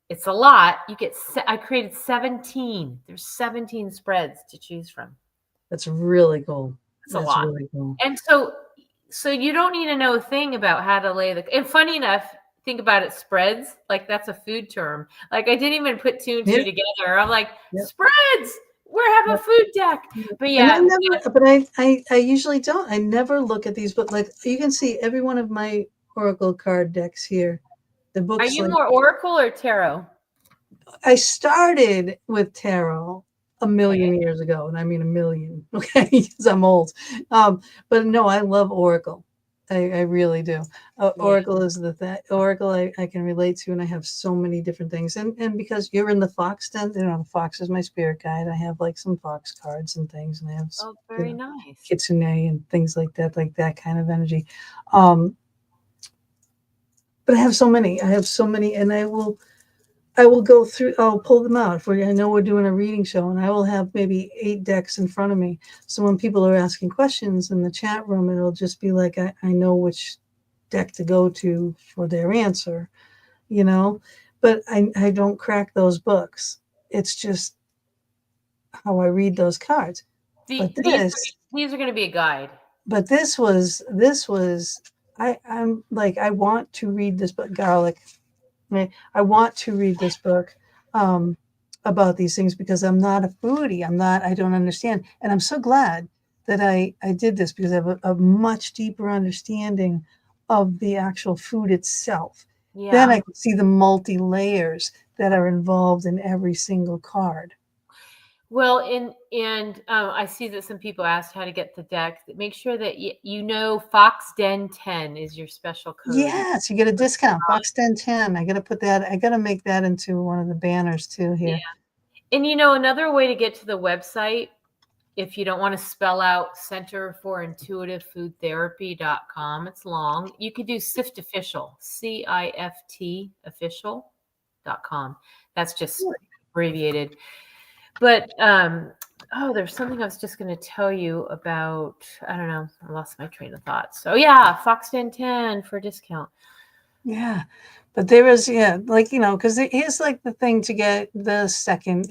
it's a lot. I created 17. There's 17 spreads to choose from. That's really cool. That's a lot. Really cool. And so you don't need to know a thing about how to lay and funny enough, think about it, spreads, like that's a food term. Like I didn't even put 2 and 2 together. I'm like, spreads. We're having a food deck. But yeah. I usually don't. I never look at these, but like you can see every one of my oracle card decks here. The books. Are you more oracle or tarot? I started with tarot a million years ago, and I mean a million, okay, because I'm old. But no, I love oracle. I really do. Oracle is Oracle I can relate to, and I have so many different things. And because you're in the fox den, the fox is my spirit guide. I have like some fox cards and things, and I have very nice kitsune and things like that kind of energy. But I have so many, and I will go through, I'll pull them out. I know we're doing a reading show, and I will have maybe 8 decks in front of me. So when people are asking questions in the chat room, it'll just be like, I know which deck to go to for their answer, but I don't crack those books. It's just how I read those cards. These are going to be a guide. But this was, I'm like, I want to read this book, garlic. I want to read this book about these things, because I'm not a foodie. I don't understand. And I'm so glad that I did this, because I have a much deeper understanding of the actual food itself. then Yeah. I can see the multi-layers that are involved in every single card. Well, and I see that some people asked how to get the deck. Make sure that you know Fox Den 10 is your special code. Yes, you get a discount. Fox Den 10. I got to put that. I got to make that into one of the banners too here. Yeah. And you know, another way to get to the website, if you don't want to spell out Center for Intuitive Food Therapy.com, it's long. You could do SIFT Official, CIFT official.com. That's just abbreviated. But there's something I was just going to tell you about. I don't know. I lost my train of thought. So yeah, Fox 10 for a discount. Yeah, but there is, like, because it is like the thing to get the second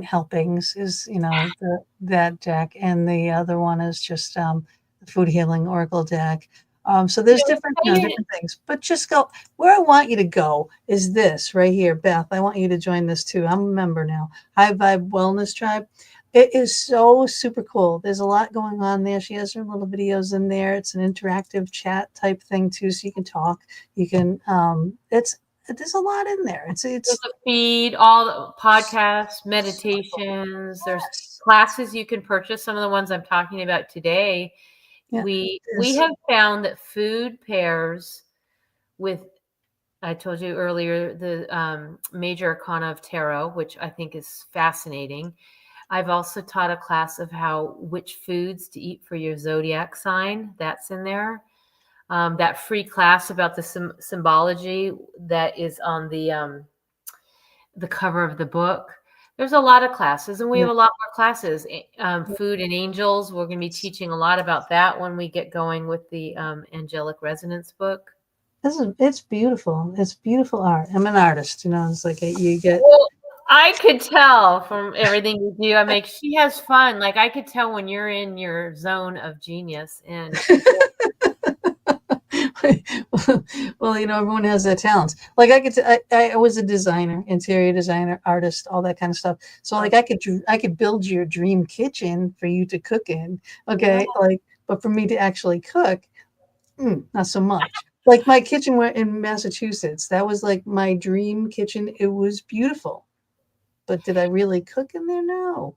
helpings is, that deck, and the other one is just the Food Healing Oracle deck. So there's different things, but just go where I want you to go is this right here, Beth. I want you to join this too. I'm a member now. High Vibe Wellness Tribe. It is so super cool. There's a lot going on there. She has her little videos in there. It's an interactive chat type thing too, so you can talk. You can there's a lot in there. It's There's a feed, all the podcasts, meditations. There's classes you can purchase. Some of the ones I'm talking about today. Yeah, we have found that food pairs with, I told you earlier, the major arcana of tarot, which I think is fascinating. I've also taught a class of which foods to eat for your zodiac sign. That's in there. That free class about the symbology that is on the cover of the book. There's a lot of classes, and we have a lot more classes. Food and Angels. We're going to be teaching a lot about that when we get going with the Angelic Resonance book. It's beautiful. It's beautiful art. I'm an artist, it's like you get. Well, I could tell from everything you do. I mean, she has fun. Like I could tell when you're in your zone of genius. And well, everyone has their talents. Like I was a designer, interior designer, artist, all that kind of stuff. So like I could build your dream kitchen for you to cook in. Okay, but for me to actually cook, not so much. Like my kitchen in Massachusetts, that was like my dream kitchen. It was beautiful. But did I really cook in there? No.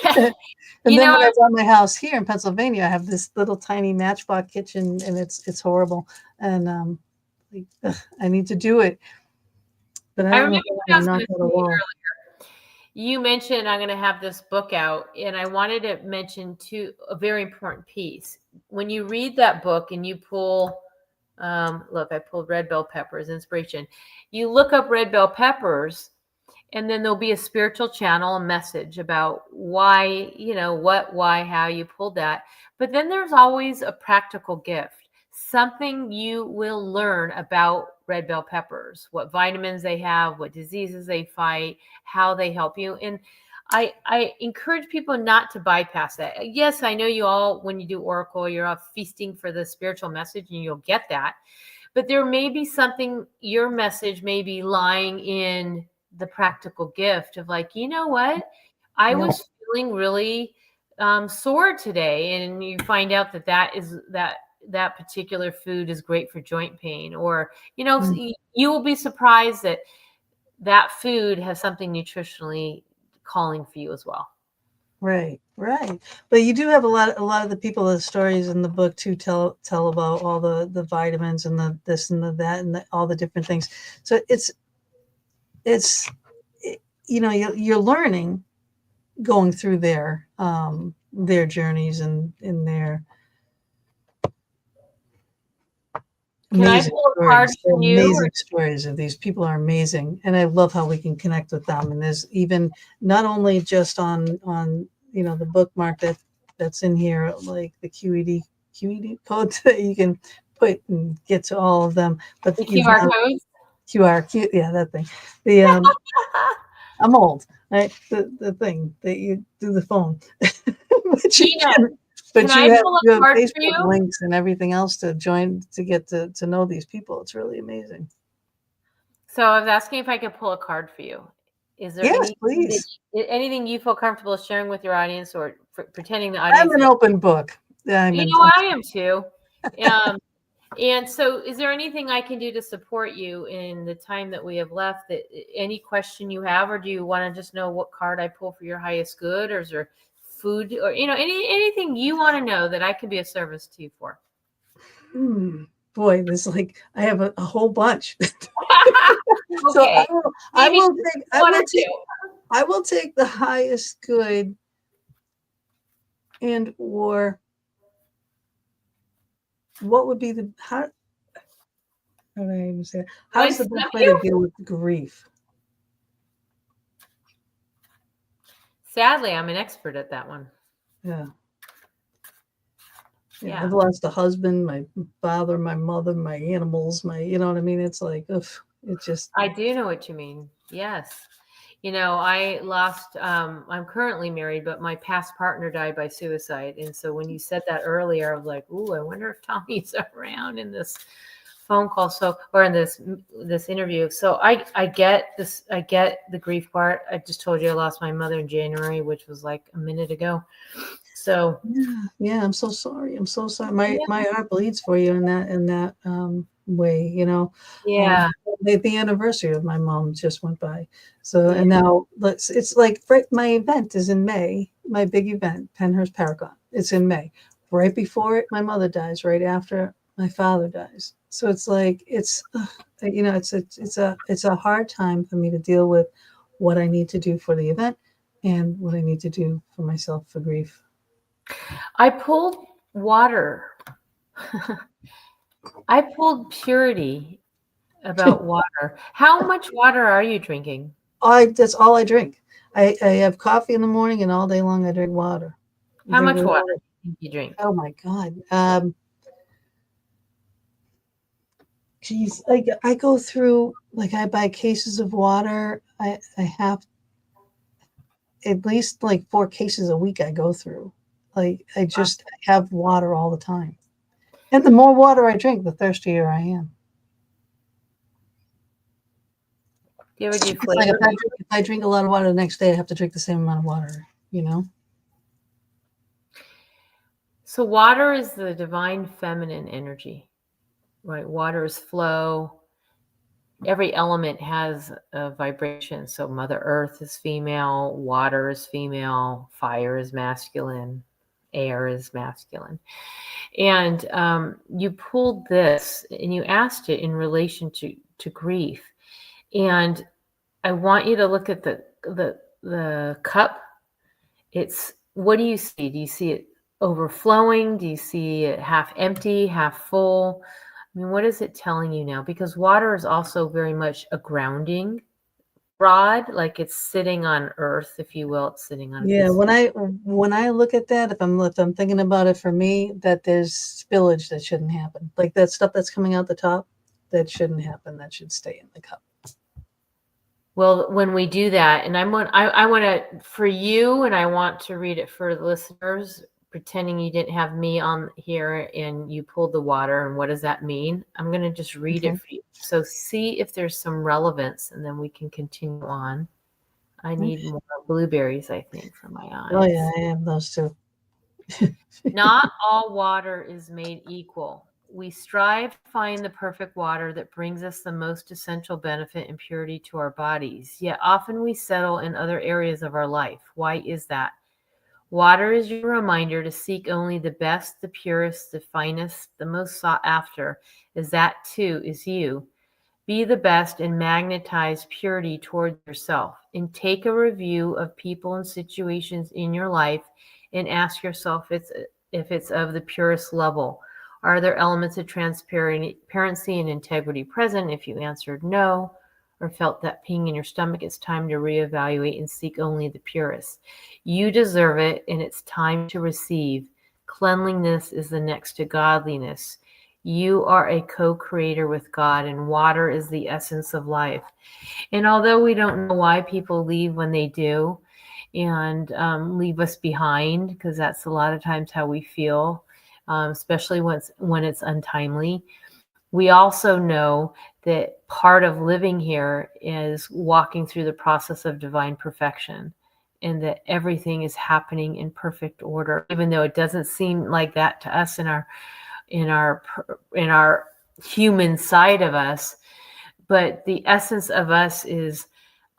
And then when I bought my house here in Pennsylvania, I have this little tiny matchbox kitchen, and it's horrible. And I need to do it. But I remember what I was going to say earlier. You mentioned I'm going to have this book out, and I wanted to mention a very important piece. When you read that book and you pull, look, I pulled red bell peppers, inspiration. You look up red bell peppers, and then there'll be a spiritual channel, a message about why, what, why, how you pulled that. But then there's always a practical gift, something you will learn about red bell peppers, what vitamins they have, what diseases they fight, how they help you. And I encourage people not to bypass that. Yes, I know you all, when you do Oracle, you're all feasting for the spiritual message, and you'll get that. But there may be something, your message may be lying in the practical gift of like, you know what, I was feeling really sore today, and you find out that particular food is great for joint pain, or you will be surprised that food has something nutritionally calling for you as well. Right. But you do have a lot of the people, the stories in the book too, tell about all the vitamins and the this and the that and all the different things. So you're learning going through their journeys and in their amazing stories. Amazing stories of these people are amazing, and I love how we can connect with them. And there's even not only just on the bookmark that's in here, like the QED code that you can put and get to all of them, but the QR codes. That thing. The I'm old, right? The thing that you do the phone. But you have Facebook links and everything else to join to get to know these people. It's really amazing. So I was asking if I could pull a card for you. Is there anything you feel comfortable sharing with your audience, or pretending the audience? I'm an open book. I am too. And so is there anything I can do to support you in the time that we have left? That any question you have, or do you want to just know what card I pull for your highest good, or is there food, or anything you want to know that I can be of service to you for? Boy, this I have a whole bunch. So Okay. I Maybe will take the highest good, and or what would be how do I even say it? How's the best way to deal with grief? Sadly, I'm an expert at that one. Yeah. I've lost a husband, my father, my mother, my animals, you know what I mean? It's like, it just. I do know what you mean. Yes. I lost, I'm currently married, but my past partner died by suicide. And so when you said that earlier, I was like, ooh, I wonder if Tommy's around in this phone call. Or in this interview. So I get this, I get the grief part. I just told you I lost my mother in January, which was like a minute ago. So yeah, I'm so sorry. I'm so sorry. My heart bleeds for you in that way, Yeah. The anniversary of my mom just went by. So and now it's like my event is in May, my big event, Penhurst Paragon. It's in May. Right before it, my mother dies, right after my father dies. So it's like it's a hard time for me to deal with what I need to do for the event and what I need to do for myself for grief. I pulled water. I pulled purity about water. How much water are you drinking? That's all I drink. I have coffee in the morning, and all day long I drink water. How much water do you drink? Oh my God. Geez, I go through, I buy cases of water. I have at least 4 cases a week I go through. I just have water all the time. And the more water I drink, the thirstier I am. Do you ever do flavor? If I drink a lot of water the next day, I have to drink the same amount of water, So water is the divine feminine energy, right? Water is flow. Every element has a vibration. So Mother Earth is female, water is female, fire is masculine, air is masculine. And you pulled this and you asked it in relation to grief. And I want you to look at the cup. What do you see? Do you see it overflowing? Do you see it half empty, half full? I mean, what is it telling you now? Because water is also very much a grounding rod, like it's sitting on earth, if you will. It's sitting on. Yeah, when I look at that, if I'm thinking about it for me, that there's spillage that shouldn't happen. Like that stuff that's coming out the top, that shouldn't happen. That should stay in the cup. Well, when we do that, and I want to, for you, and I want to read it for the listeners, pretending you didn't have me on here and you pulled the water, and what does that mean? I'm going to just read it for you. So see if there's some relevance, and then we can continue on. I need more blueberries, I think, for my eyes. Oh yeah, I have those too. Not all water is made equal. We strive to find the perfect water that brings us the most essential benefit and purity to our bodies. Yet often we settle in other areas of our life. Why is that? Water is your reminder to seek only the best, the purest, the finest, the most sought after, as that too is you. Be the best and magnetize purity toward yourself. And take a review of people and situations in your life and ask yourself if it's of the purest level. Are there elements of transparency and integrity present? If you answered no, or felt that ping in your stomach, it's time to reevaluate and seek only the purest. You deserve it, and it's time to receive. Cleanliness is the next to godliness. You are a co-creator with God, and water is the essence of life. And although we don't know why people leave when they do, and leave us behind, because that's a lot of times how we feel, especially when it's untimely. We also know that part of living here is walking through the process of divine perfection, and that everything is happening in perfect order, even though it doesn't seem like that to us in in our human side of us. But the essence of us is,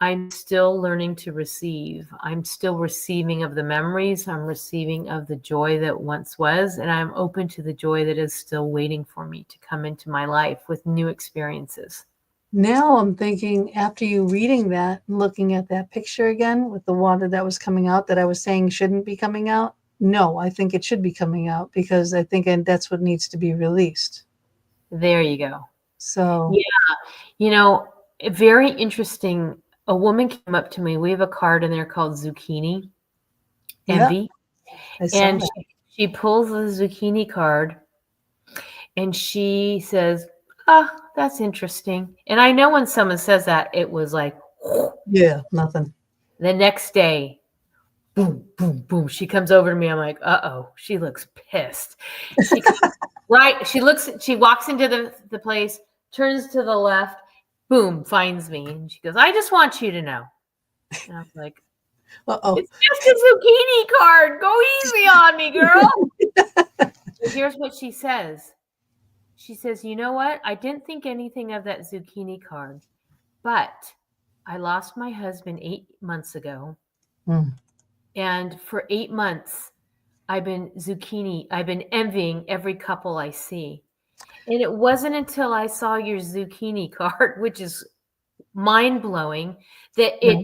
I'm still learning to receive. I'm still receiving of the memories. I'm receiving of the joy that once was, and I'm open to the joy that is still waiting for me to come into my life with new experiences. Now I'm thinking, after you reading that, looking at that picture again with the water that was coming out that I was saying shouldn't be coming out. No, I think it should be coming out, because I think that's what needs to be released. There you go. So, Yeah. Very interesting. A woman came up to me. We have a card in there called Zucchini yeah, Envy. I saw And that. she pulls the zucchini card and she says, "Oh, that's interesting." And I know when someone says that, it was like, Yeah, nothing. the next day, boom, boom, boom. She comes over to me. I'm like, uh-oh, she looks pissed. She comes right. She walks into the place, turns to the left, boom, finds me. And she goes, "I just want you to know." And I was like, Uh-oh. "It's just a zucchini card. Go easy on me, girl." So here's what she says. She says, "You know what? I didn't think anything of that zucchini card, but I lost my husband 8 months ago. Mm. And for 8 months, I've been envying every couple I see. And it wasn't until I saw your zucchini card, which is mind blowing, that Yeah.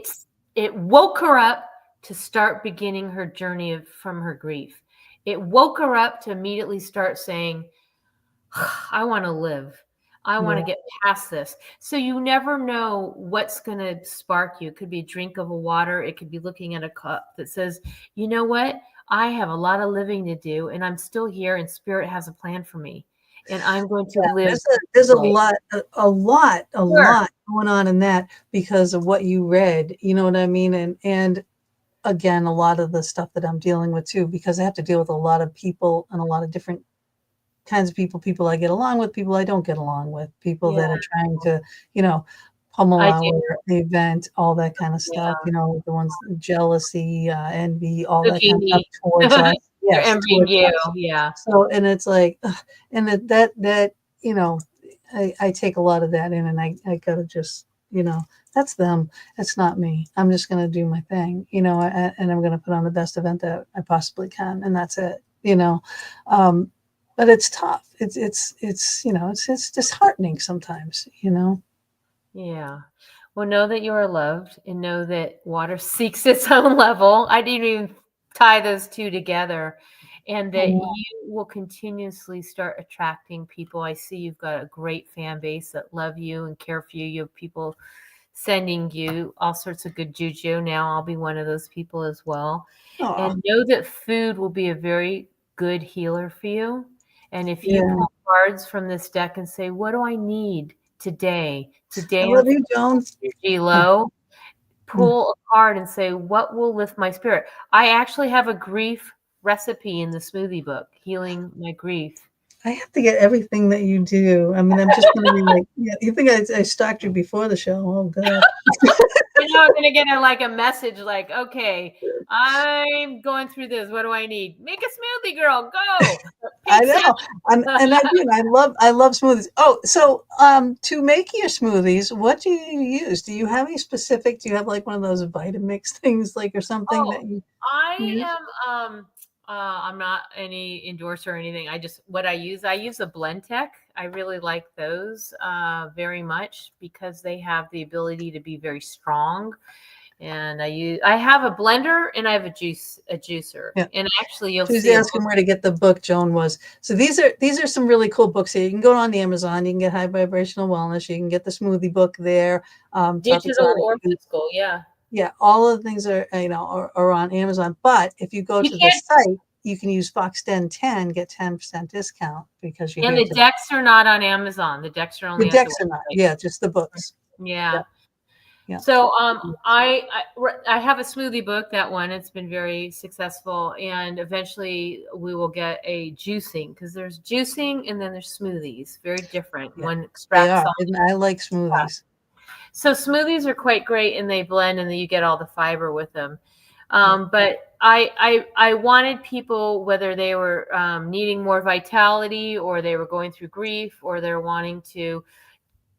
it woke her up to start beginning her journey from her grief. It woke her up to immediately start saying, I want to live. I want to Yeah. get past this." So you never know what's going to spark you. It could be a drink of a water. It could be looking at a cup that says, "You know what? I have a lot of living to do, and I'm still here, and Spirit has a plan for me, and I'm going to Yeah, live." there's a Right. Sure. lot going on in that because of what you read. You know what I mean? And again, a lot of the stuff that I'm dealing with too, because I have to deal with a lot of people and a lot of different kinds of people I get along with, people I don't get along with, people Yeah, that are trying to, you know, pummel I our do. event, all that kind of Yeah. stuff, the ones, jealousy, envy, all that kind of stuff Zucchini. towards us. They're Yes, envying towards you. us. Yeah. So, and it's like, ugh, and that, you know, I take a lot of that in, and I gotta just, that's them. That's not me. I'm just gonna do my thing, and I'm gonna put on the best event that I possibly can, and that's it. Um, but it's tough. It's disheartening sometimes. Yeah. Well, know that you are loved and know that water seeks its own level. I didn't even tie those two together. And that Yeah. you will continuously start attracting people. I see you've got a great fan base that love you and care for you. You have people sending you all sorts of good juju. Now I'll be one of those people as well. Aw, And know that food will be a very good healer for you. And if you yeah. pull cards from this deck and say, "What do I need today? I Today I'm love you, Joan. energy Mm, low." mm. Pull a card and say, "What will lift my spirit?" I actually have a grief recipe in the smoothie book, Healing My Grief. I have to get everything that you do. I mean, I'm just gonna be like, yeah, you think I stalked you before the show? Oh God. I know I'm gonna get a message like, "Okay, I'm going through this. What do I need? Make a smoothie, girl. Go. I Pink know. And I do. salmon." And I love smoothies. Oh, so to make your smoothies, what do you use? Do you have any specific? Do you have like one of those Vitamix things, like, or something Oh, that you I use? I'm not any endorser or anything. I use a blend tech. I really like those very much because they have the ability to be very strong. And I have a blender and I have a juicer. Yeah. And actually you'll She was see a asking book. where to get the book. Joan was. So these are some really cool books here. You can go on the Amazon. You can get High Vibrational Wellness. You can get the smoothie book there. Digital Topic. or physical, yeah. Yeah, all of the things are on Amazon. But if you go You to the can't, site, you can use FoxDen10, get 10% discount because you're and here the today. decks are not on Amazon. The decks are The only at the decks are not. website. Yeah, just the books. Yeah. Yeah, yeah. So I have a smoothie book, that one. It's been very successful. And eventually we will get a juicing, because there's juicing and then there's smoothies. Very different. Yeah, One they extracts are. all. And I like smoothies. So smoothies are quite great and they blend and then you get all the fiber with them. But I wanted people, whether they were needing more vitality, or they were going through grief, or they're wanting to,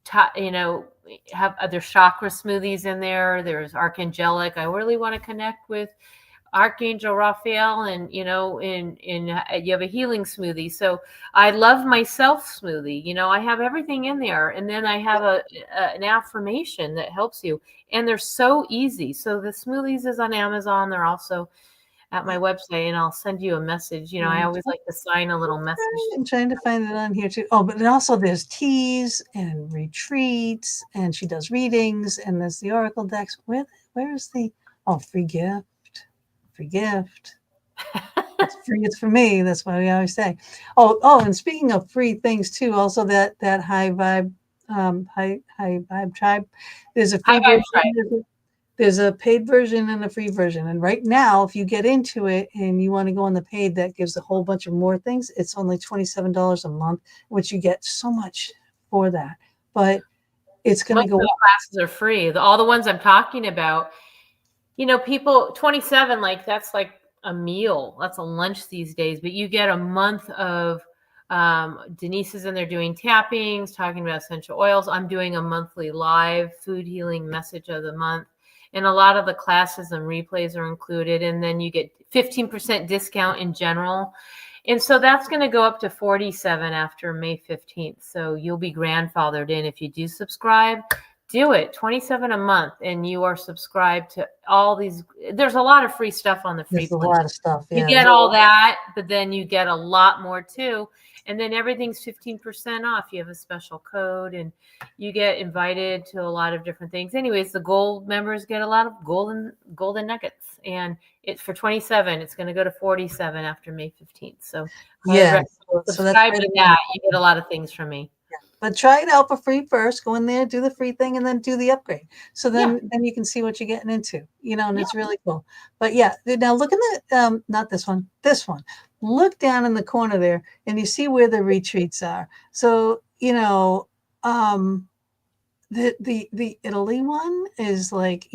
have other chakra smoothies in there. There's archangelic. I really want to connect with Archangel Raphael, and you have a healing smoothie. So I love myself smoothie. I have everything in there, and then I have an affirmation that helps you, and they're so easy. So the smoothies is on Amazon. They're also at my website, and I'll send you a message. I always like to sign a little message. I'm trying to find it on here too. Oh, but also there's teas and retreats, and she does readings, and there's the oracle decks. Where's the free gift? Free gift. It's free. It's for me. That's why we always say. Oh, and speaking of free things too, also that high vibe, high vibe tribe. There's a free version. There's a paid version and a free version. And right now, if you get into it and you want to go on the paid, that gives a whole bunch of more things. It's only $27 a month, which you get so much for that. But it's going to go. Classes are free. All the ones I'm talking about. People 27, like that's like a meal. That's a lunch these days. But you get a month of Denise is in there doing tappings, talking about essential oils. I'm doing a monthly live food healing message of the month. And a lot of the classes and replays are included. And then you get 15% discount in general. And so that's going to go up to 47 after May 15th. So you'll be grandfathered in if you do subscribe. Do it. 27 a month, and you are subscribed to all these. There's a lot of free stuff on the free plan. There's a lot of stuff. Yeah. You get all that, but then you get a lot more too. And then everything's 15% off. You have a special code, and you get invited to a lot of different things. Anyways, the gold members get a lot of golden nuggets, and it's for 27. It's going to go to 47 after May 15th. So yeah, subscribe to that. You get a lot of things from me. But try it out for free first. Go in there, do the free thing, and then do the upgrade. So then you can see what you're getting into, and it's really cool. But yeah, now look at the not this one, this one. Look down in the corner there, and you see where the retreats are. So the Italy one is like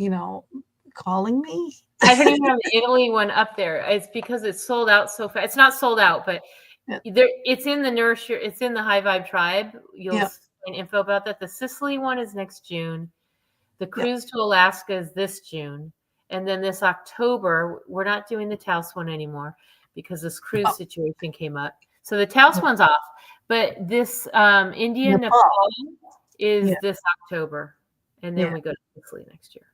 calling me. I don't even have the Italy one up there. It's because it's sold out so fast. It's not sold out, but it's in the Nourisher. It's in the High Vibe Tribe. You'll find info about that. The Sicily one is next June. The cruise to Alaska is this June. And then this October, we're not doing the Taos one anymore because this cruise situation came up. So the Taos one's off. But this India, Nepal is this October. And then we go to Sicily next year.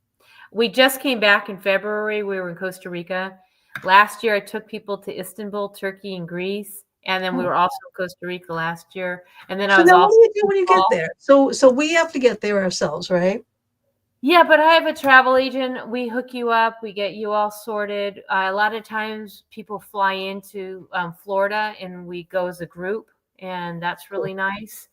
We just came back in February. We were in Costa Rica. Last year, I took people to Istanbul, Turkey, and Greece. And then we were also in Costa Rica last year. And then I was also. What do you do when you get there? So we have to get there ourselves, right? Yeah, but I have a travel agent. We hook you up. We get you all sorted. A lot of times people fly into Florida and we go as a group, and that's really nice.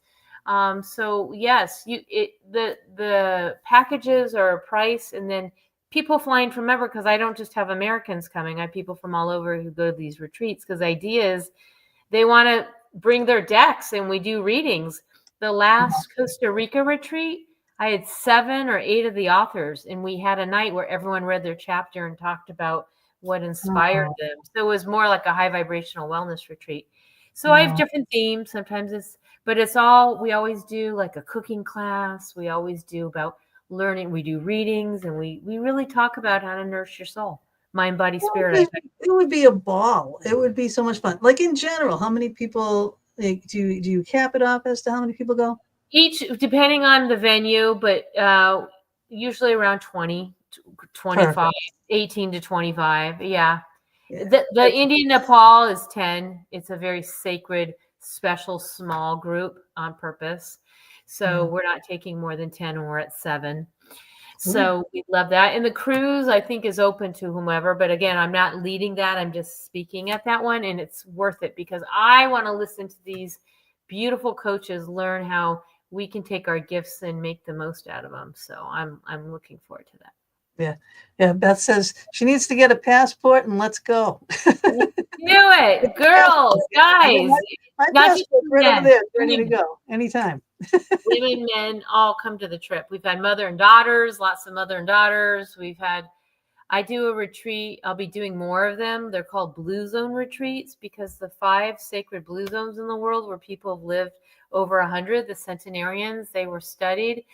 So yes, the packages are a price, and then people flying from ever, because I don't just have Americans coming. I have people from all over who go to these retreats, because the idea is they want to bring their decks and we do readings. The last Costa Rica retreat, I had 7 or 8 of the authors, and we had a night where everyone read their chapter and talked about what inspired them. So it was more like a high vibrational wellness retreat. So I have different themes. Sometimes we always do like a cooking class. We always do about learning. We do readings, and we really talk about how to nourish your soul, mind, body, spirit. It would be a ball. It would be so much fun. Like in general, how many people do you cap it off as to how many people go? Each, depending on the venue, but usually around 20, 25, Perfect. 18 to 25. Yeah. The Indian Nepal is 10. It's a very sacred, special, small group on purpose. So we're not taking more than 10, and we're at 7. So we love that. And the cruise, I think, is open to whomever. But again, I'm not leading that. I'm just speaking at that one. And it's worth it because I want to listen to these beautiful coaches learn how we can take our gifts and make the most out of them. So I'm looking forward to that. Yeah. Beth says she needs to get a passport and let's go. Do it, girls, guys. My passport's right over there, ready to go anytime. Women, men, all come to the trip. We've had mother and daughters, lots of mother and daughters. We've had I do a retreat. I'll be doing more of them. They're called Blue Zone retreats because the 5 sacred blue zones in the world where people have lived over 100, the centenarians, they were studied.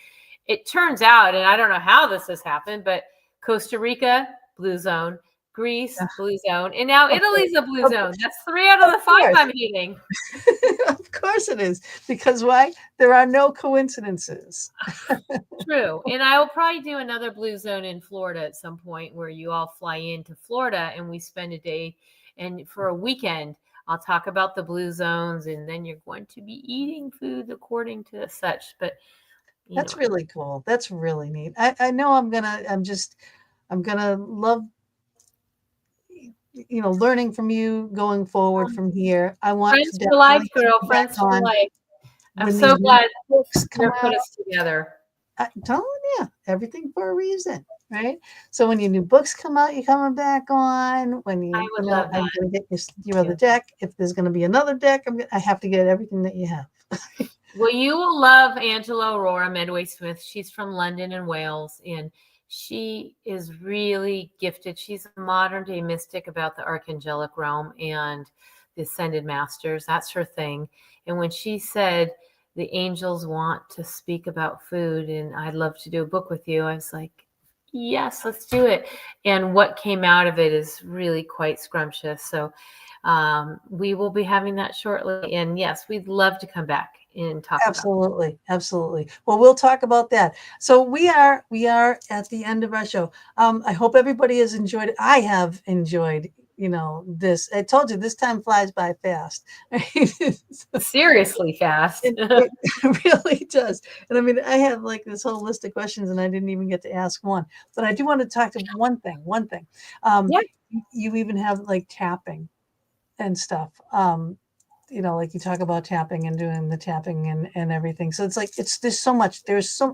It turns out, and I don't know how this has happened, but Costa Rica, blue zone, Greece, blue zone, and now Italy's a blue zone. That's 3 out of the 5 I'm hitting. Of course it is. Because why? There are no coincidences. True. And I will probably do another blue zone in Florida at some point where you all fly into Florida and we spend a day, and for a weekend, I'll talk about the blue zones, and then you're going to be eating foods according to such. But that's really cool. That's really neat. I know I'm gonna love, learning from you going forward from here. I want friends for life, girl. Friends for life. I'm so glad books put us together. I'm telling you, everything for a reason, right? So when your new books come out, you're coming back on. When I would love that. I'm going to get your other deck. If there's going to be another deck, I have to get everything that you have. Well, you will love Angela Aurora Medway-Smith. She's from London and Wales, and she is really gifted. She's a modern-day mystic about the archangelic realm and the ascended masters. That's her thing. And when she said, the angels want to speak about food and I'd love to do a book with you, I was like, yes, let's do it. And what came out of it is really quite scrumptious. So we will be having that shortly. And yes, we'd love to come back and talk absolutely about it. Absolutely. Well, we'll talk about that. So we are at the end of our show. I hope everybody has enjoyed it. I have enjoyed this. I told you this time flies by fast. Seriously fast. It really does. And I mean, I have like this whole list of questions and I didn't even get to ask one, but I do want to talk to one thing. You even have like tapping and stuff. Like you talk about tapping and doing the tapping and everything. So it's like, there's so much,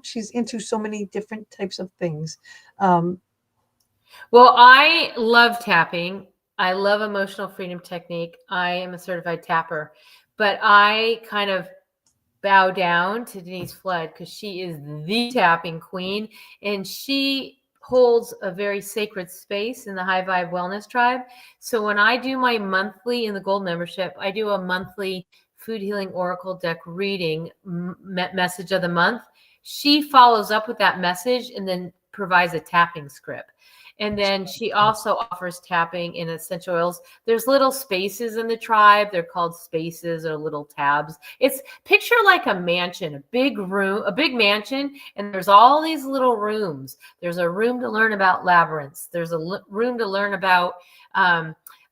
she's into so many different types of things. Well, I love tapping. I love emotional freedom technique. I am a certified tapper, but I kind of bow down to Denise Flood because she is the tapping queen, and she holds a very sacred space in the High Vibe Wellness Tribe. So when I do my monthly in the Gold membership, I do a monthly Food Healing Oracle deck reading message of the month. She follows up with that message and then provides a tapping script. And then she also offers tapping in essential oils. There's little spaces in the tribe. They're called spaces or little tabs. It's picture like a mansion, a big room, a big mansion. And there's all these little rooms. There's a room to learn about labyrinths. There's a room to learn about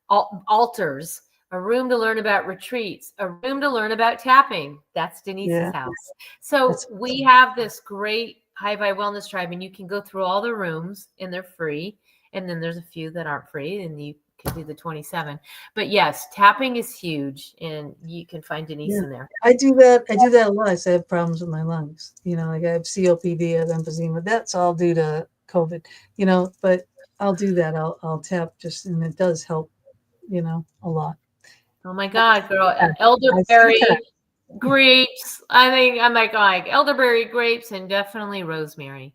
altars, a room to learn about retreats, a room to learn about tapping. That's Denise's house. So we have this great High Vibe Wellness Tribe, and you can go through all the rooms and they're free. And then there's a few that aren't free and you can do the 27. But yes, tapping is huge and you can find Denise in there. I do that a lot. I have problems with my lungs. Like I have COPD, I have emphysema. That's all due to COVID, but I'll do that. I'll tap and it does help, a lot. Oh my God, girl. Elderberry, grapes. I think I'm like elderberry, grapes, and definitely rosemary.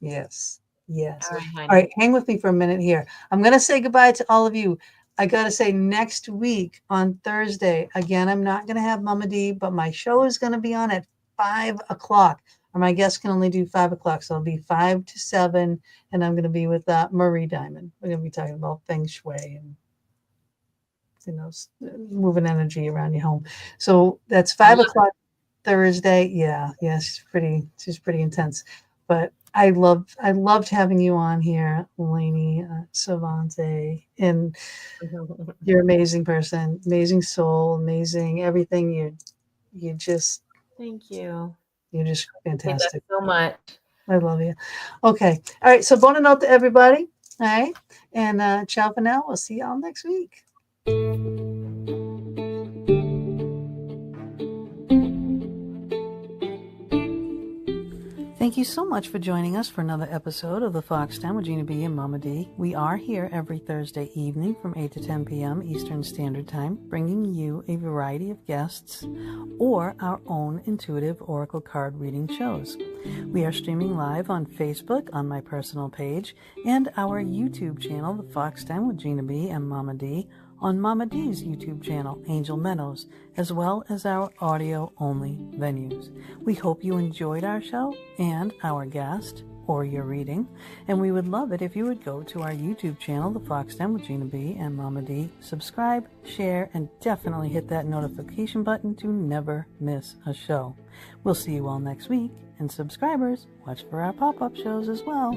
Yes. Yes. All right. Hang with me for a minute here. I'm going to say goodbye to all of you. I got to say next week on Thursday, again, I'm not going to have Mama D, but my show is going to be on at 5 o'clock. Or my guests can only do 5 o'clock. So it'll be 5 to 7. And I'm going to be with Marie Diamond. We're going to be talking about Feng Shui and moving energy around your home. So that's 5 o'clock Thursday. Yeah, she's pretty intense. But I loved having you on here, Lainie Sevante, and you're an amazing person, amazing soul, amazing everything. You just thank you. You're just fantastic. Thank you so much. I love you. Okay. All right. So bonne note to everybody. All right. And ciao for now. We'll see y'all next week. Thank you so much for joining us for another episode of the Fox Den with Gina B and Mama D. We are here every Thursday evening from 8 to 10 p.m. Eastern Standard Time, bringing you a variety of guests or our own intuitive oracle card reading shows. We are streaming live on Facebook on my personal page and our YouTube channel, the Fox Den with Gina B and Mama D, on Mama D's YouTube channel, Angel Meadows, as well as our audio-only venues. We hope you enjoyed our show and our guest or your reading, and we would love it if you would go to our YouTube channel, The Fox Den with Gina B and Mama D, subscribe, share, and definitely hit that notification button to never miss a show. We'll see you all next week, and subscribers, watch for our pop-up shows as well.